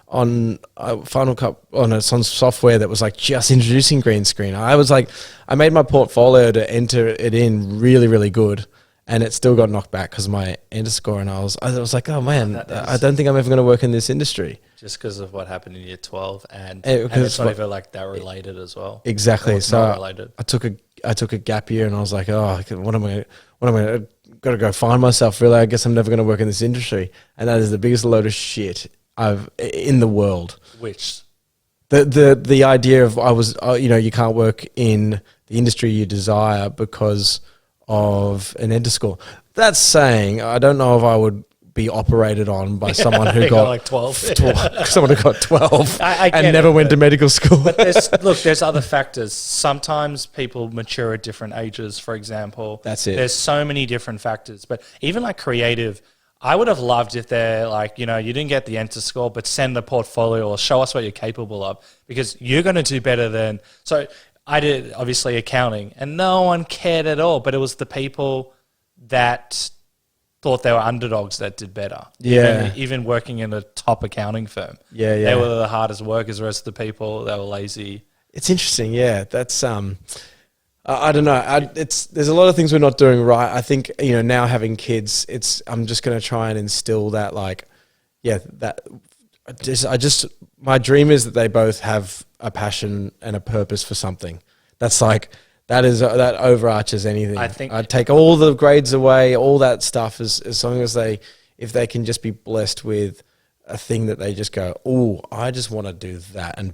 on Final Cut on some software that was like just introducing green screen. I made my portfolio to enter it in really, really good. And it still got knocked back because of my enter score. And I was like, oh man, I don't think I'm ever going to work in this industry. Just because of what happened in year 12, and it's not even like that related as well. Exactly. So related. I took a gap year, and I was like, oh, what am I got to go find myself? Really, I guess I'm never going to work in this industry. And that is the biggest load of shit in the world. Which the idea of you can't work in the industry you desire because of an enter score. That's saying I don't know if I would be operated on by someone who got like 12. Someone who got 12 and never went to medical school. But there's other factors. Sometimes people mature at different ages, for example. That's it. There's so many different factors. But even like creative, I would have loved if they're like, you didn't get the enter score, but send the portfolio or show us what you're capable of, because you're going to do better than. So I did obviously accounting, and no one cared at all, but it was the people that thought they were underdogs that did better. Yeah. Even working in a top accounting firm. Yeah, yeah. They were the hardest workers, the rest of the people, they were lazy. It's interesting, yeah. That's I don't know. There's a lot of things we're not doing right. I think now having kids, I'm just going to try and instill that, like, my dream is that they both have a passion and a purpose for something. That's like that overarches anything. I think I'd take all the grades away, all that stuff, as long as if they can just be blessed with a thing that they just go, oh, I just want to do that and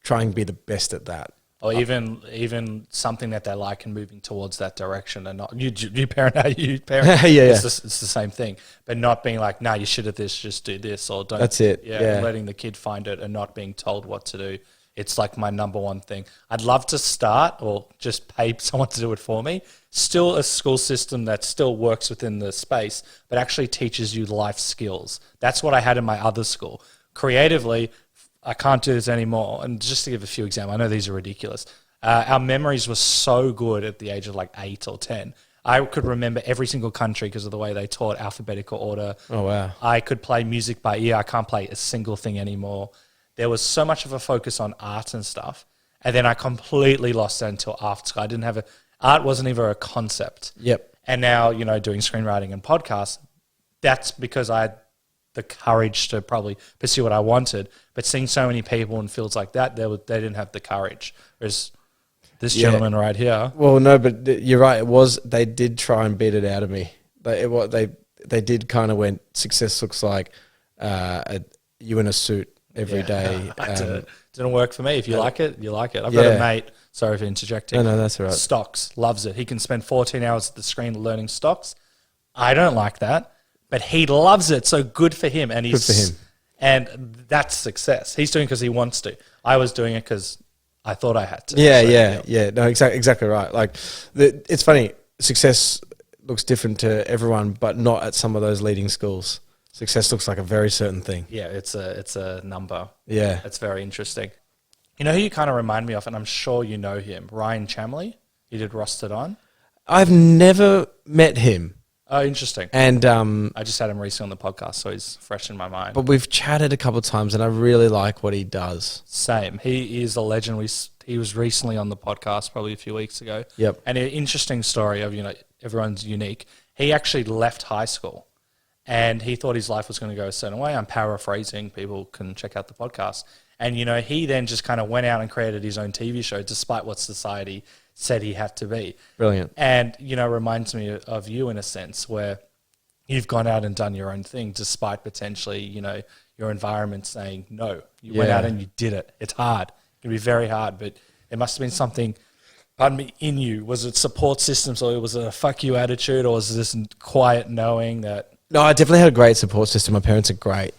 try and be the best at that. Or even something that they like and moving towards that direction, and not you parent how you parent. It's the same thing, but not being like, nah, you should at this, just do this, or don't. That's it. Yeah, letting the kid find it and not being told what to do. It's like my number one thing. I'd love to start or just pay someone to do it for me. Still a school system that still works within the space, but actually teaches you life skills. That's what I had in my other school. Creatively, I can't do this anymore. And just to give a few examples, I know these are ridiculous. Our memories were so good at the age of like 8 or 10. I could remember every single country because of the way they taught alphabetical order. Oh, wow. I could play music by ear. I can't play a single thing anymore. There was so much of a focus on art and stuff. And then I completely lost that until after school. I didn't have art wasn't even a concept. Yep. And now, doing screenwriting and podcasts, that's because I had the courage to probably pursue what I wanted. But seeing so many people in fields like that, they didn't have the courage. Whereas this gentleman right here. Well, no, but you're right. They did try and beat it out of me. They did kind of went, success looks like you in a suit every day. Didn't work for me. If you like it, you like it. I've got a mate, sorry for interjecting. No, that's all right. Stocks, loves it. He can spend 14 hours at the screen learning stocks. I don't like that, but he loves it. So good for him. And good for him. And that's success. He's doing it because he wants to. I was doing it because I thought I had to. Yeah. No, exactly right. Like, it's funny. Success looks different to everyone, but not at some of those leading schools. Success looks like a very certain thing. Yeah, it's a number. Yeah. It's very interesting. You know who you kind of remind me of, and I'm sure you know him, Ryan Chamley. He did Rostered On. I've never met him. Oh, interesting. And I just had him recently on the podcast, so he's fresh in my mind. But we've chatted a couple of times, and I really like what he does. Same. He is a legend. He was recently on the podcast probably a few weeks ago. Yep. And an interesting story of, everyone's unique. He actually left high school, and he thought his life was going to go a certain way. I'm paraphrasing. People can check out the podcast. And, he then just kind of went out and created his own TV show despite what society said he had to be. Brilliant. And, reminds me of you in a sense where you've gone out and done your own thing despite potentially, your environment saying no. You went out and you did it. It's hard. It can be very hard, but it must have been something, pardon me, in you. Was it support systems, or was it a fuck you attitude, or was this quiet knowing that? No, I definitely had a great support system. My parents are great.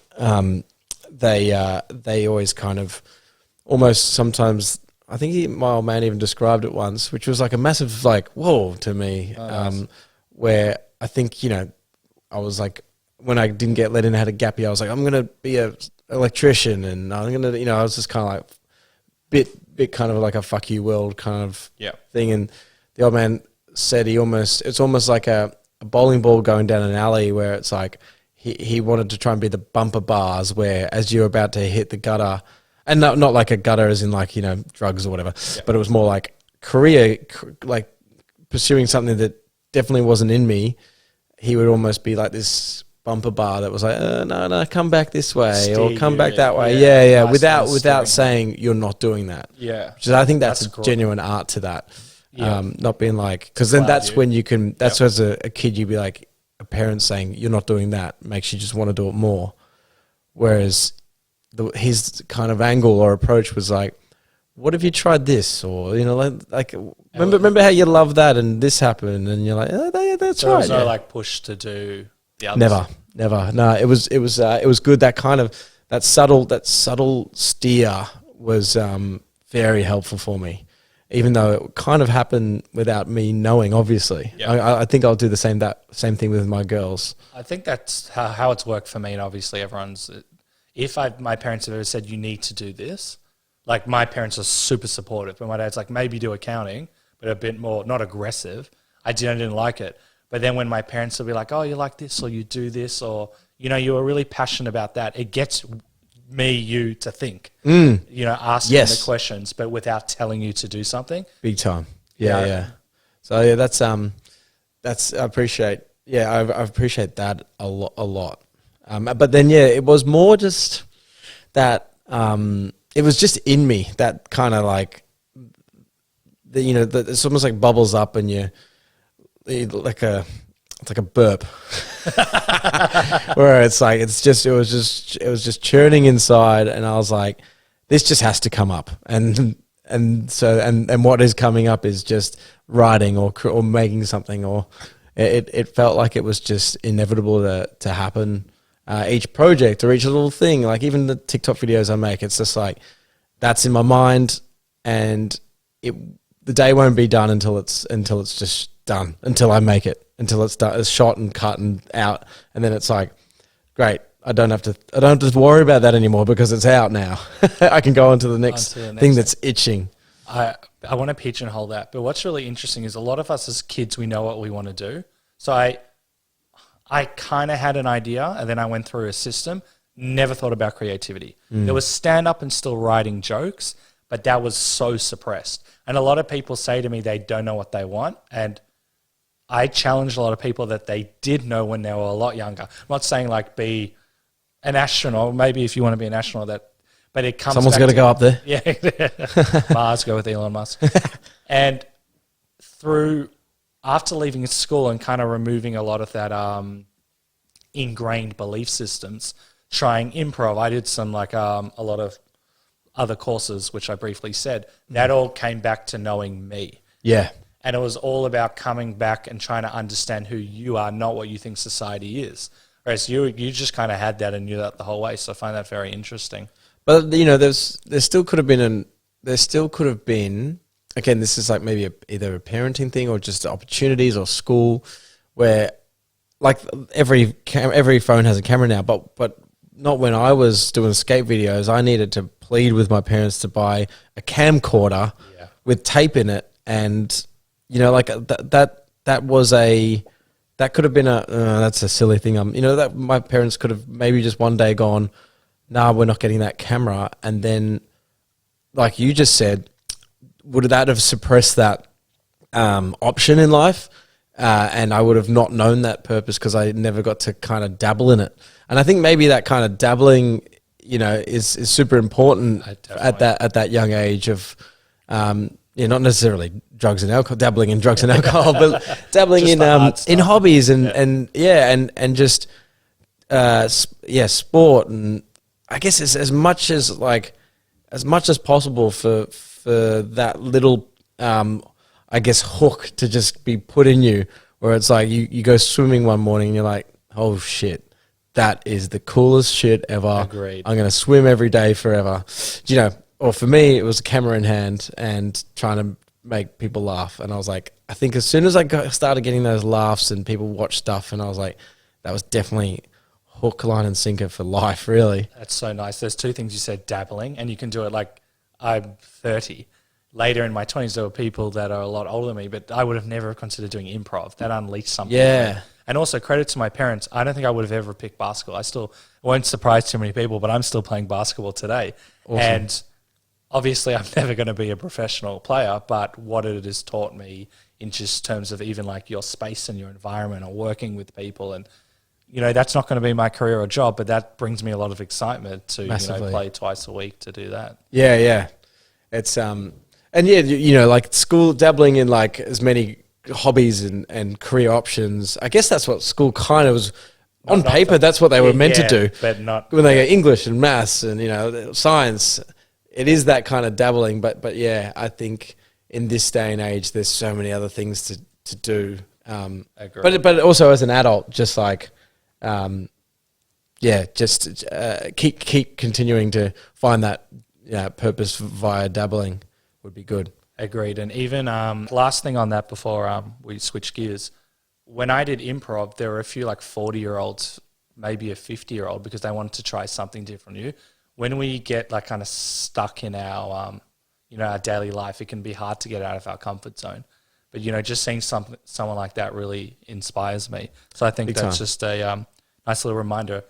They always kind of almost sometimes, I think my old man even described it once, which was like a massive like, whoa to me, nice. Where I think, I was like, when I didn't get let in, I had a gap year, I was like, I'm going to be an electrician, and I'm going to, I was just kind of like bit kind of like a fuck you world kind of thing. And the old man said it's almost like a bowling ball going down an alley where it's like, he wanted to try and be the bumper bars where as you're about to hit the gutter, and not like a gutter as in like, drugs or whatever, but it was more like career, like pursuing something that definitely wasn't in me. He would almost be like this bumper bar that was like, no, come back this way or come back that way. Yeah. Nice, without saying you're not doing that. Yeah. Which is, I think that's a cool. Genuine art to that. Yeah. Not being like, because then that's when you can, that's as a kid, you'd be like, a parent saying you're not doing that makes you just want to do it more. Whereas his kind of angle or approach was like, what if you tried this? Or, like remember how you love that and this happened, and you're like, that's so right. There was no like push to do the others. Never. No, it was good. That kind of, that subtle steer was very helpful for me. even though it kind of happened without me knowing, obviously. I think I'll do the same thing with my girls. I think that's how it's worked for me, and obviously everyone's. If my parents have ever said you need to do this, like my parents are super supportive, but my dad's like maybe do accounting, but a bit more not aggressive. I didn't like it, but then when my parents will be like, oh, you like this, or you do this, or you were really passionate about that, it gets you to think, asking the questions, but without telling you to do something. Big time. Yeah. So yeah, that's I appreciate. Yeah, I appreciate that a lot. But then it was more just that it was just in me that kind of like it's almost like bubbles up and you like it's like a burp where it was just churning inside, and I was like, this just has to come up, and what is coming up is just writing or making something, or it felt like it was just inevitable to happen. Each project or each little thing, like even the TikTok videos I make, it's just like that's in my mind, and the day won't be done until it's just done, until I make it, until it's done, it's shot and cut and out, and then it's like, great, I don't have to worry about that anymore because it's out now. I can go on to the next thing that's itching. I want to pigeonhole that, but what's really interesting is a lot of us as kids, we know what we want to do. So I kind of had an idea, and then I went through a system, never thought about creativity. There was stand-up and still writing jokes, but that was so suppressed. And a lot of people say to me they don't know what they want, and I challenged a lot of people that they did know when they were a lot younger. I'm not saying like be an astronaut, maybe if you want to be an astronaut, but it comes Someone's got to go up there. Yeah. Mars, go with Elon Musk. And after leaving school and kind of removing a lot of that ingrained belief systems, trying improv, I did some a lot of other courses, which I briefly said, that all came back to knowing me. Yeah. And it was all about coming back and trying to understand who you are, not what you think society is. Whereas you just kind of had that and knew that the whole way. So I find that very interesting. But there still could have been again, this is like maybe either a parenting thing or just opportunities or school, where like every phone has a camera now, but not when I was doing skate videos. I needed to plead with my parents to buy a camcorder with tape in it, and that could have been that's a silly thing. That my parents could have maybe just one day gone, nah, we're not getting that camera, and then like you just said, would that have suppressed that option in life? And I would have not known that purpose because I never got to kind of dabble in it. And I think maybe that kind of dabbling, is super important at that young age of, not necessarily drugs and alcohol, dabbling in drugs and alcohol, but dabbling in hobbies and just sport, and I guess it's as much as possible for that little hook to just be put in you, where it's like you go swimming one morning and you're like, oh shit, that is the coolest shit ever. Agreed. I'm going to swim every day forever. Or for me, it was a camera in hand and trying to make people laugh. And I was like, I think as soon as I started getting those laughs and people watch stuff, and I was like, that was definitely hook, line and sinker for life, really. That's so nice. There's two things you said, dabbling, and you can do it like I'm 30. Later in my 20s, there were people that are a lot older than me, but I would have never considered doing improv. That unleashed something. Yeah. And also credit to my parents. I don't think I would have ever picked basketball. Won't surprise too many people, but I'm still playing basketball today. Awesome. And obviously I'm never going to be a professional player, but what it has taught me in just terms of even like your space and your environment or working with people, and that's not going to be my career or job, but that brings me a lot of excitement to play twice a week to do that. Yeah. It's and like school, dabbling in like as many hobbies and career options. I guess that's what school kind of was on paper. That's what they were meant to do, but not when they go English and maths and science. It is that kind of dabbling, but yeah, I think in this day and age, there's so many other things to do. But also as an adult, just like, keep continuing to find that purpose via dabbling would be good. Agreed. And even last thing on that before we switch gears, when I did improv, there were a few like 40-year-olds, maybe a 50-year-old, because they wanted to try something different new. When we get like kind of stuck in our, our daily life, it can be hard to get out of our comfort zone. But, just seeing someone like that really inspires me. So I think that's just a nice little reminder.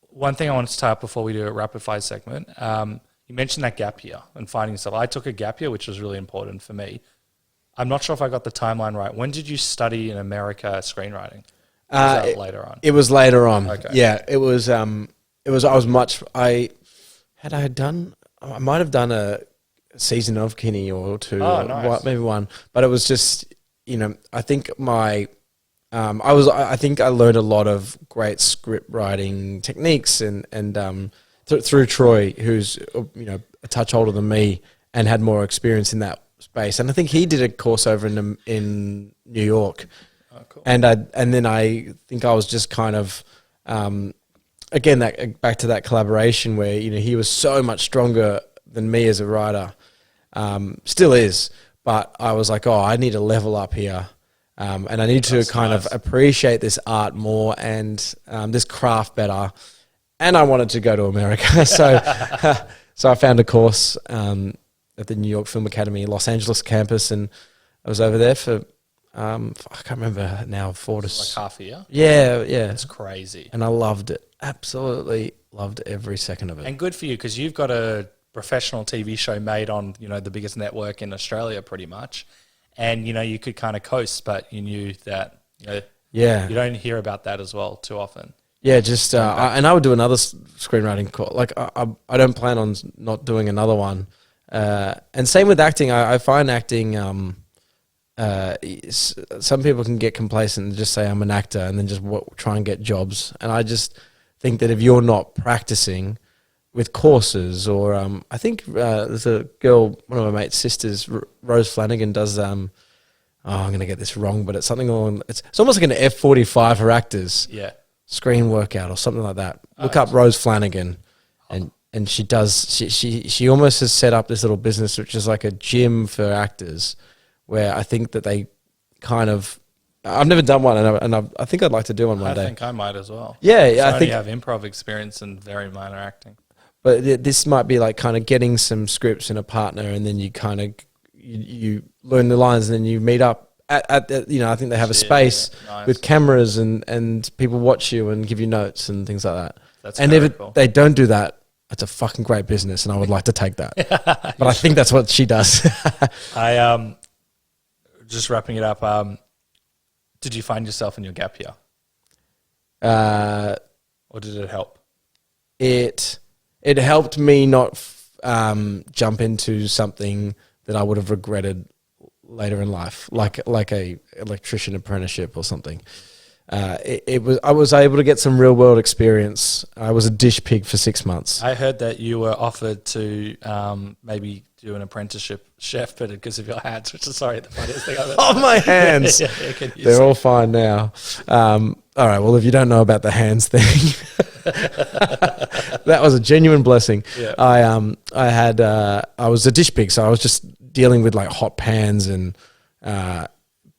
One thing I wanted to tie up before we do a rapid fire segment, you mentioned that gap year and finding yourself. I took a gap year, which was really important for me. I'm not sure if I got the timeline right. When did you study in America screenwriting? Was that later on? It was later on. Okay. Yeah, it was. I might have done a season of Kinne or two. Oh, nice. Maybe one. But it was just, I think I think I learned a lot of great script writing techniques and through Troy, who's a touch older than me and had more experience in that space. And I think he did a course over in New York. Oh, cool. And then I think I was just kind of again back to that collaboration where he was so much stronger than me as a writer, still is. But I was like, I need to level up here. And I need to kind of appreciate this art more and this craft better. And I wanted to go to America. So I found a course at the New York Film Academy Los Angeles campus, and I was over there for, I can't remember now, 4 to... Like half a year? Yeah. It's crazy. And I loved it. Absolutely loved every second of it. And good for you, because you've got a professional TV show made on, the biggest network in Australia pretty much. And, you could kind of coast, but you knew that, you don't hear about that as well too often. Yeah, just I would do another screenwriting course. Like I don't plan on not doing another one. And same with acting. I find acting. Some people can get complacent and just say I'm an actor and then just try and get jobs. And I just think that if you're not practicing with courses, or I think there's a girl, one of my mate's sisters, Rose Flanagan, does. I'm going to get this wrong, but it's something along. It's almost like an F45 for actors. Yeah. Screen workout or something like that. Look up Rose Flanagan, and she does. She almost has set up this little business which is like a gym for actors, where I think that they kind of. I've never done one, and I think I'd like to do one one day. I think I might as well. Yeah, I think I have improv experience and very minor acting. But this might be like kind of getting some scripts and a partner, and then you kind of you learn the lines, and then you meet up. I think they have a space with cameras and people watch you and give you notes and things like that. That's and if they don't do that, it's a fucking great business, and I would like to take that. But I think that's what she does. I just wrapping it up. Did you find yourself in your gap year? Or did it help? It helped me not jump into something that I would have regretted later in life, like a electrician apprenticeship or something. I was able to get some real world experience. I was a dish pig for 6 months. I heard that you were offered to maybe do an apprenticeship chef, but because of your hands, which is the funniest thing I've ever. Oh, my hands! They're all fine now. All right. Well, if you don't know about the hands thing, that was a genuine blessing. Yeah. I was a dish pig, so I was just dealing with like hot pans and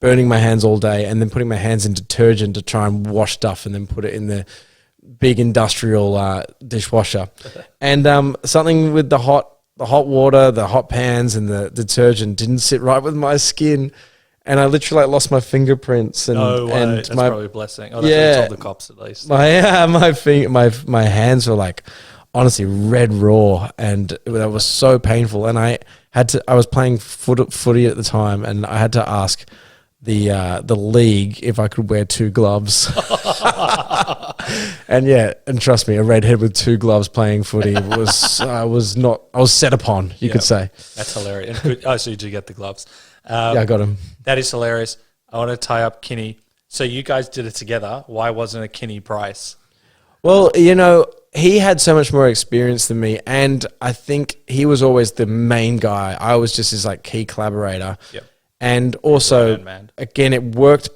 burning my hands all day, and then putting my hands in detergent to try and wash stuff, and then put it in the big industrial dishwasher. And something with the hot water, the hot pans, and the detergent didn't sit right with my skin, and I literally lost my fingerprints. And and that's probably a blessing. Oh, that's what I told the cops at least. My hands were like honestly red raw, and that was so painful. And I was playing footy at the time, and I had to ask the league if I could wear 2 gloves. And trust me, a redhead with 2 gloves playing footy I was set upon, you could say. That's hilarious. And good, so you do get the gloves. Yeah, I got them. That is hilarious. I want to tie up Kinne. So you guys did it together. Why wasn't it Kinne Price? Well, he had so much more experience than me, and I think he was always the main guy. I was just his like key collaborator. Yep. And also, again, it worked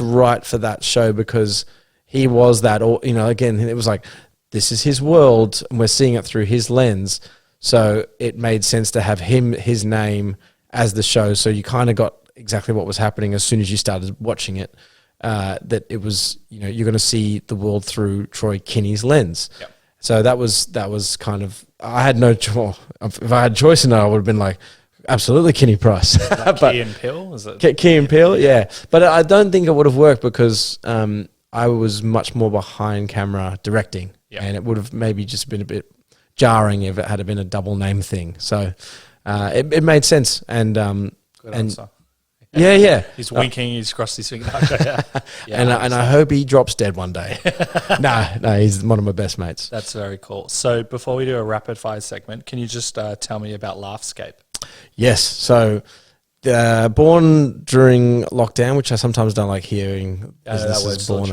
right for that show because he was that, again, it was like, this is his world and we're seeing it through his lens. So it made sense to have his name as the show. So you kind of got exactly what was happening as soon as you started watching it. That it was, you're going to see the world through Troy Kinne's lens. Yep. So that was kind of, I had no choice. If I had choice in it, I would have been like, absolutely Kinne Price. Like Key and Peele? Is it? Key and Peele, yeah. But I don't think it would have worked because I was much more behind camera directing. Yep. And it would have maybe just been a bit jarring if it had been a double name thing. So it made sense. And Good answer. Yeah. He's winking. He's crossed his finger. And I hope he drops dead one day. No, he's one of my best mates. That's very cool. So before we do a rapid fire segment, can you just tell me about Laughscape? Yes. So born during lockdown, which I sometimes don't like hearing. That word still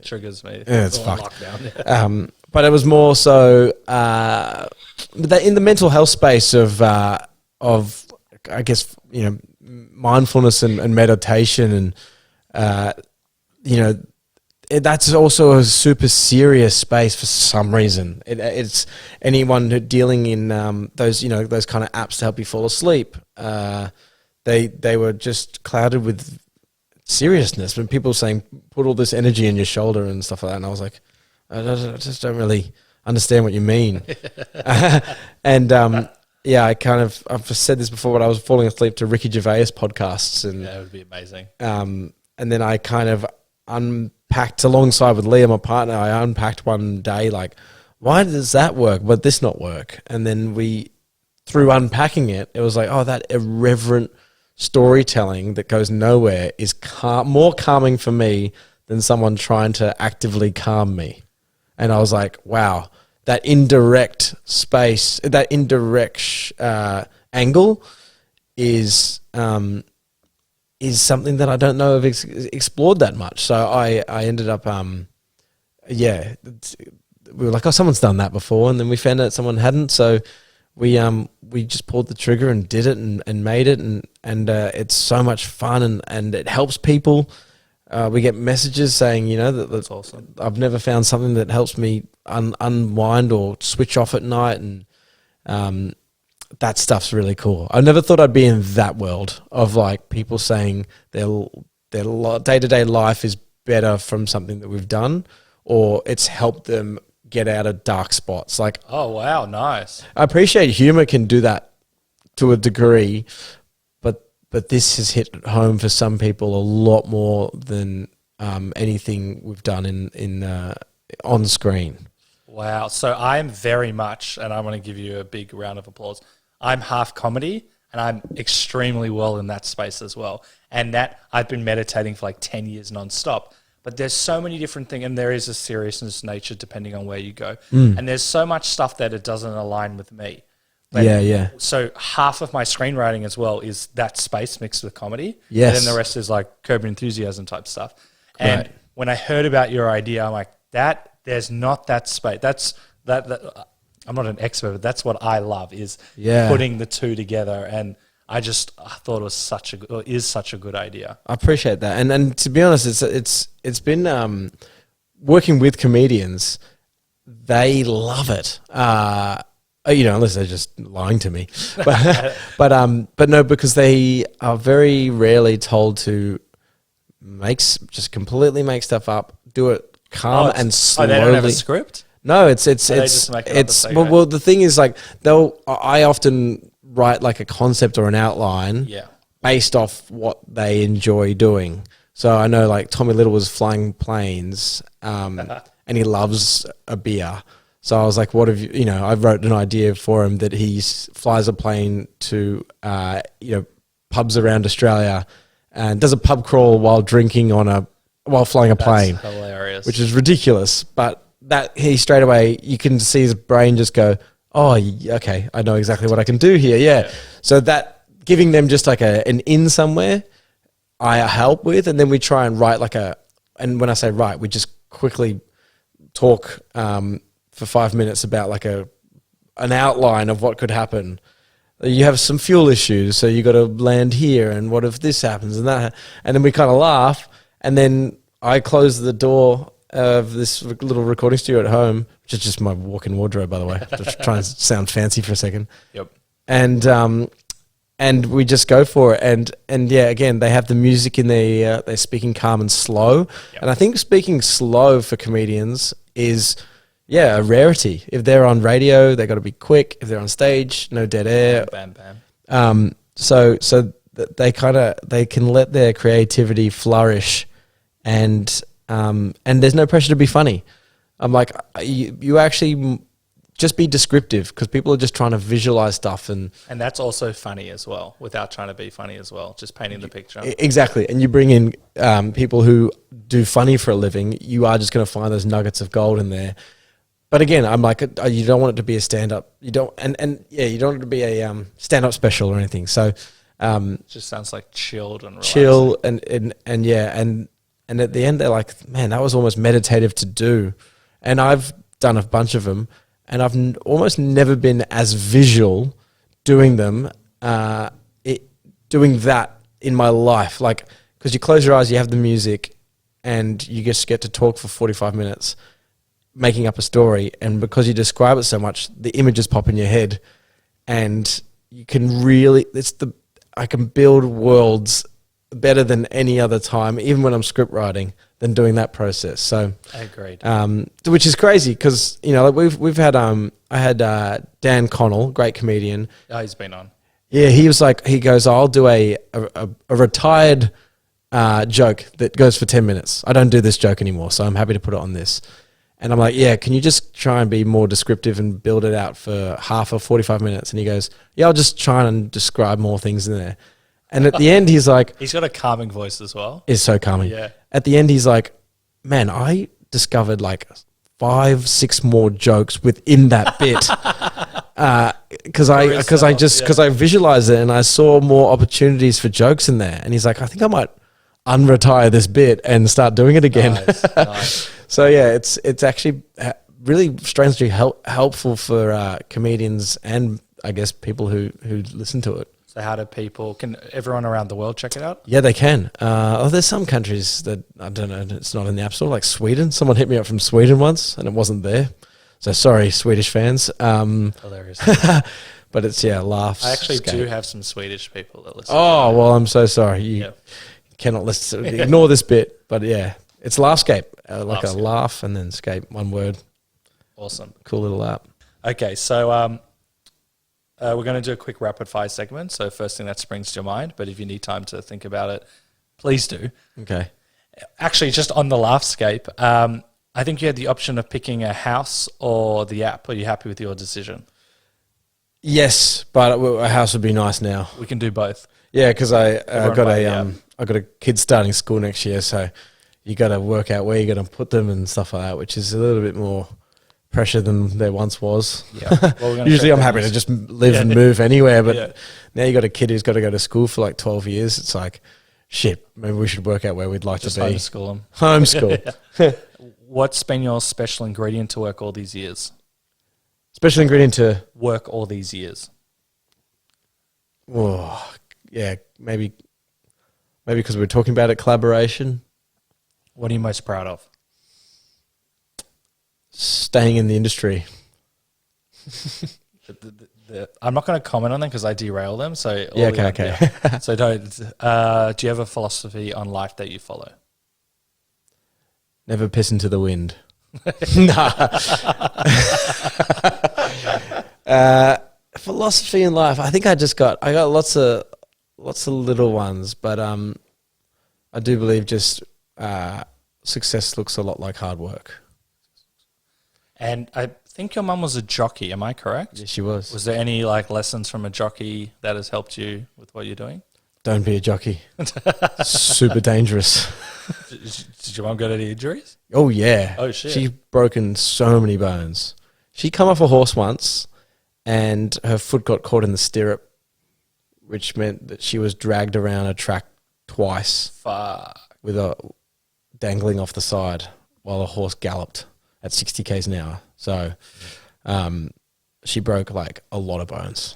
triggers me. Yeah, it's fucked. Lockdown. But it was more so in the mental health space of I guess, mindfulness and meditation and, that's also a super serious space for some reason. It's anyone who dealing in those kind of apps to help you fall asleep. They were just clouded with seriousness when people saying put all this energy in your shoulder and stuff like that. And I was like, I just don't really understand what you mean. And I've said this before, but I was falling asleep to Ricky Gervais podcasts, and that would be amazing. And then I kind of unpacked alongside with Leah, my partner. I unpacked one day, like, why does that work, but this not work? And then through unpacking it, it was like, oh, that irreverent storytelling that goes nowhere is more calming for me than someone trying to actively calm me. And I was like, wow. That indirect space, that indirect angle is something that I don't know have explored that much. So I ended up, we were like, oh, someone's done that before. And then we found out someone hadn't. So we just pulled the trigger and did it and made it. And it's so much fun and it helps people. We get messages saying, that's awesome. I've never found something that helps me unwind or switch off at night, and that stuff's really cool. I never thought I'd be in that world of like people saying their day-to-day life is better from something that we've done, or it's helped them get out of dark spots. Like, oh wow, nice. I appreciate humor can do that to a degree, but this has hit home for some people a lot more than anything we've done in on screen. Wow. So I'm very much, and I want to give you a big round of applause, I'm half comedy and I'm extremely well in that space as well. And that I've been meditating for like 10 years nonstop. But there's so many different things, and there is a seriousness nature depending on where you go. And there's so much stuff that it doesn't align with me. But yeah. So half of my screenwriting as well is that space mixed with comedy. Yes. And then the rest is like Curb Your Enthusiasm type stuff. And when I heard about your idea, I'm like, there's not that space. That's I'm not an expert, but that's what I love is putting the two together. And I thought it is such a good idea. I appreciate that. And to be honest, it's been working with comedians. They love it. Unless they're just lying to me, but no, because they are very rarely told to just completely make stuff up, do it calm and slowly. They don't have a script? No, it's well, the thing is like I often write like a concept or an outline based off what they enjoy doing. So I know like Tommy Little was flying planes, and he loves a beer. So I was like, what have you, I wrote an idea for him that he flies a plane to, pubs around Australia and does a pub crawl while drinking while flying a plane. That's hilarious. Which is ridiculous. But that he straight away, you can see his brain just go, oh, okay, I know exactly what I can do here. Yeah. So that giving them just like an in somewhere, I help with, and then we try and write and when I say write, we just quickly talk, for 5 minutes about like an outline of what could happen. You have some fuel issues, so you got to land here, and what if this happens and that, and then we kind of laugh, and then I close the door of this little recording studio at home, which is just my walk-in wardrobe, by the way, just trying to sound fancy for a second. Yep. And and we just go for it. And yeah, again, they have the music in there. They're speaking calm and slow. Yep. And I think speaking slow for comedians is, a rarity. If they're on radio, they got to be quick. If they're on stage, no dead air. Bam, bam. So they can let their creativity flourish, and there's no pressure to be funny. I'm like, you actually just be descriptive, because people are just trying to visualize stuff, and that's also funny as well, without trying to be funny as well, just painting the picture. Exactly. And you bring in people who do funny for a living, you are just going to find those nuggets of gold in there. But again, I'm like, you don't want it to be a stand-up. You don't, you don't want it to be a stand-up special or anything. So, it just sounds like chilled and relaxing. Chill and at the end they're like, man, that was almost meditative to do. And I've done a bunch of them, and I've almost never been as visual doing them, doing that in my life. Like, because you close your eyes, you have the music, and you just get to talk for 45 minutes. Making up a story, and because you describe it so much, the images pop in your head, and you can really, I can build worlds better than any other time, even when I'm script writing, than doing that process. So I agreed. Which is crazy, because we've had I had Dan Connell, great comedian. Oh, he's been on. Yeah, he was like, he goes, I'll do a retired joke that goes for 10 minutes. I don't do this joke anymore, so I'm happy to put it on this. And I'm like, yeah, can you just try and be more descriptive and build it out for half or 45 minutes? And he goes, yeah, I'll just try and describe more things in there. And at the end, he's like... He's got a calming voice as well. Is so calming. Yeah. At the end, he's like, man, I discovered like 5-6 more jokes within that bit. Because I visualized it, and I saw more opportunities for jokes in there. And he's like, I think I might unretire this bit and start doing it again. Nice. So yeah, it's actually really strangely helpful for comedians, and I guess people who listen to it. So how do can everyone around the world check it out? Yeah, they can. There's some countries that, I don't know, it's not in the App Store, like Sweden. Someone hit me up from Sweden once, and it wasn't there. So sorry, Swedish fans. Hilarious. But it's, Laughscape. I actually do have some Swedish people that listen. Oh, well, I'm so sorry. You cannot listen. Ignore this bit. But yeah, it's Laughscape. Like Laughscape. A laugh and then scape, one word. Awesome. Cool little app. Okay, so we're going to do a quick rapid fire segment. So first thing that springs to your mind, but if you need time to think about it, please do. Okay. Actually, just on the Laughscape, I think you had the option of picking a house or the app. Are you happy with your decision? Yes, but a house would be nice now. We can do both. Yeah, because I got a kid starting school next year, so you got to work out where you're going to put them and stuff like that, which is a little bit more pressure than there once was. Yeah. Well, usually I'm happy to just live and move anywhere, but now you got a kid who's got to go to school for like 12 years. It's like, shit, maybe we should work out where we'd like just to be. Homeschool them. Homeschool. What's been your special ingredient to work all these years? Special ingredient to work all these years? Oh, yeah, maybe because we're talking about it, collaboration. What are you most proud of? Staying in the industry. I'm not going to comment on them because I derail them. So okay. So don't. Do you have a philosophy on life that you follow? Never piss into the wind. Philosophy in life. I think I got lots of little ones, but I do believe just success looks a lot like hard work. And I think your mum was a jockey. Am I correct? Yes, she was. Was there any lessons from a jockey that has helped you with what you're doing? Don't be a jockey. Super dangerous. Did your mum get any injuries? Oh, yeah. Oh, shit. She's broken so many bones. She come off a horse once and her foot got caught in the stirrup, which meant that she was dragged around a track twice. Fuck. With a dangling off the side while a horse galloped at 60 k's an hour. So she broke a lot of bones.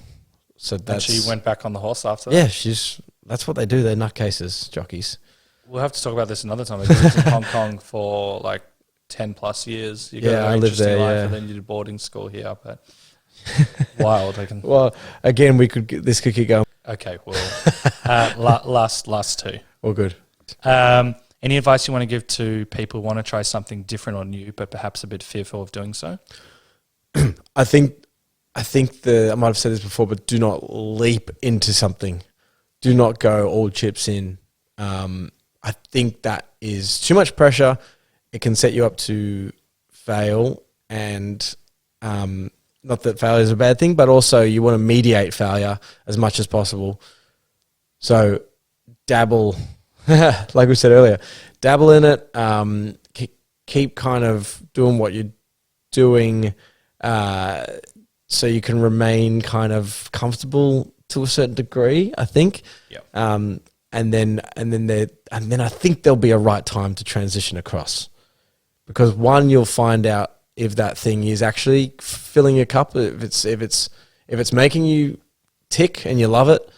So that's, and she went back on the horse after that? Yeah, that's what they do. They're nutcases, jockeys. We'll have to talk about this another time. I lived in Hong Kong for 10 plus years. You got a very interesting life, and then you did boarding school here. But wild. Well, again, this could keep going. Okay, well, last two. All good. Any advice you want to give to people who want to try something different or new, but perhaps a bit fearful of doing so? I think I might have said this before, but do not leap into something. Do not go all chips in. I think that is too much pressure. It can set you up to fail, and not that failure is a bad thing, but also you want to mediate failure as much as possible. So dabble, like we said earlier, dabble in it. Keep kind of doing what you're doing, so you can remain kind of comfortable to a certain degree, I think. Yep. And then I think there'll be a right time to transition across, because one, you'll find out if that thing is actually filling your cup, if it's making you tick and you love it,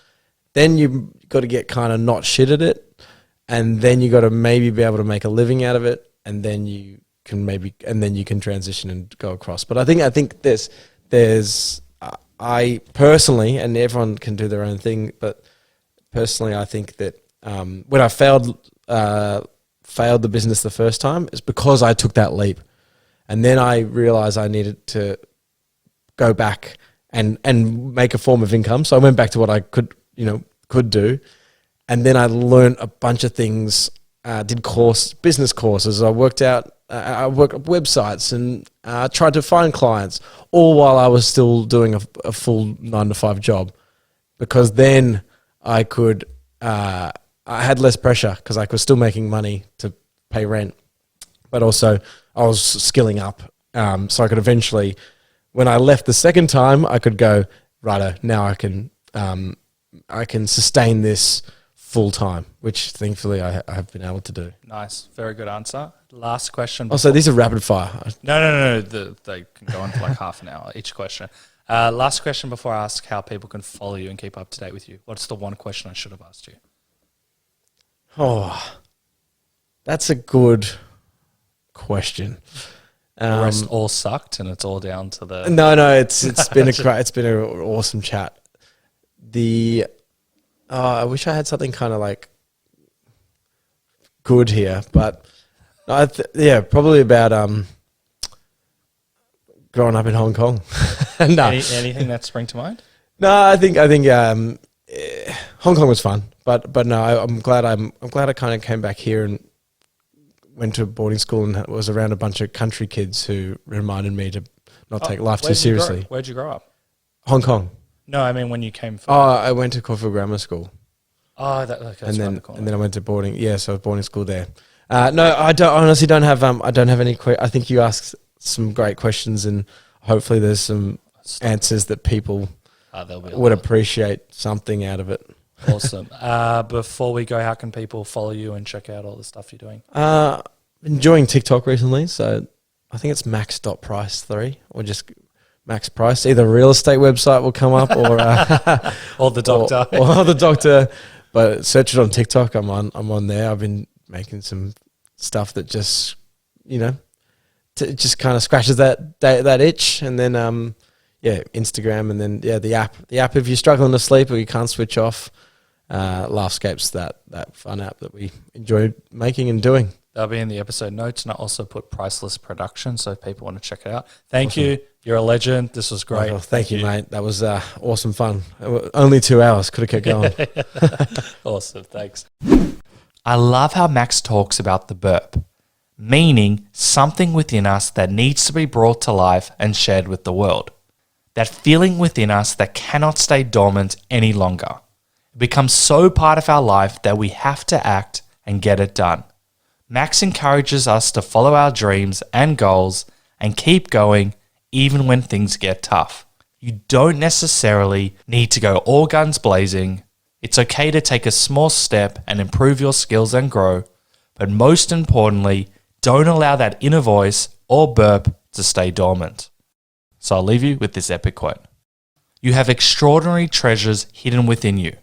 then you've got to get kind of not shit at it, and then you got to maybe be able to make a living out of it, and then you can transition and go across. But I think there's I personally, and everyone can do their own thing, but personally I think that when I failed the business the first time, it's because I took that leap. And then I realized I needed to go back and make a form of income. So I went back to what I could do. And then I learned a bunch of things, did business courses. I worked up websites and tried to find clients, all while I was still doing a full 9-to-5 job. Because then I had less pressure because I was still making money to pay rent. But also I was skilling up, so I could eventually, when I left the second time, I could go, righto, now I can sustain this full time, which thankfully I have been able to do. Nice, very good answer. Last question. Also, these are rapid fire. No. They can go on for like half an hour each question. Last question before I ask how people can follow you and keep up to date with you. What's the one question I should have asked you? Oh, that's a good question. The rest all sucked, and it's all down to the. No, it's been it's been an awesome chat. I wish I had something kind of like good here, but probably about growing up in Hong Kong. No. Anything that spring to mind? No, I think Hong Kong was fun, but no, I'm glad I kind of came back here and went to boarding school and was around a bunch of country kids who reminded me to not take life too seriously. Where'd you grow up? Hong Kong. No, I mean when you came from. I went to Caulfield Grammar School. Oh, that's and then the corner. And then I went to boarding. Yeah, so I was boarding school there. No, I honestly don't have any. I think you asked some great questions, and hopefully there's some answers that people would appreciate something out of it. Awesome. Before we go, how can people follow you and check out all the stuff you're doing? Enjoying TikTok recently, so I think it's max.price3 or just Max Price. Either real estate website will come up or or the doctor. or the doctor. But search it on TikTok. I'm on there. I've been making some stuff that just just kind of scratches that itch, and then Instagram, and then the app. The app, if you're struggling to sleep or you can't switch off, Laughscape's that fun app that we enjoy making and doing. That'll be in the episode notes, and I also put Priceless Productions, so if people want to check it out. Thank you. You're a legend. This was great. Oh, thank you, mate. That was awesome fun. Only 2 hours. Could have kept going. Awesome. Thanks. I love how Max talks about the burp, meaning something within us that needs to be brought to life and shared with the world. That feeling within us that cannot stay dormant any longer. It becomes so part of our life that we have to act and get it done. Max encourages us to follow our dreams and goals and keep going even when things get tough. You don't necessarily need to go all guns blazing. It's okay to take a small step and improve your skills and grow, but most importantly, don't allow that inner voice or burp to stay dormant. So I'll leave you with this epic quote. You have extraordinary treasures hidden within you.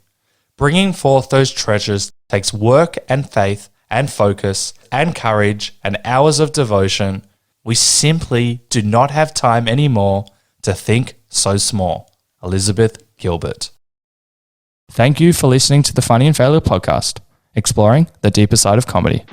Bringing forth those treasures takes work and faith and focus and courage and hours of devotion. We simply do not have time anymore to think so small. Elizabeth Gilbert. Thank you for listening to the Funny and Failure podcast, exploring the deeper side of comedy.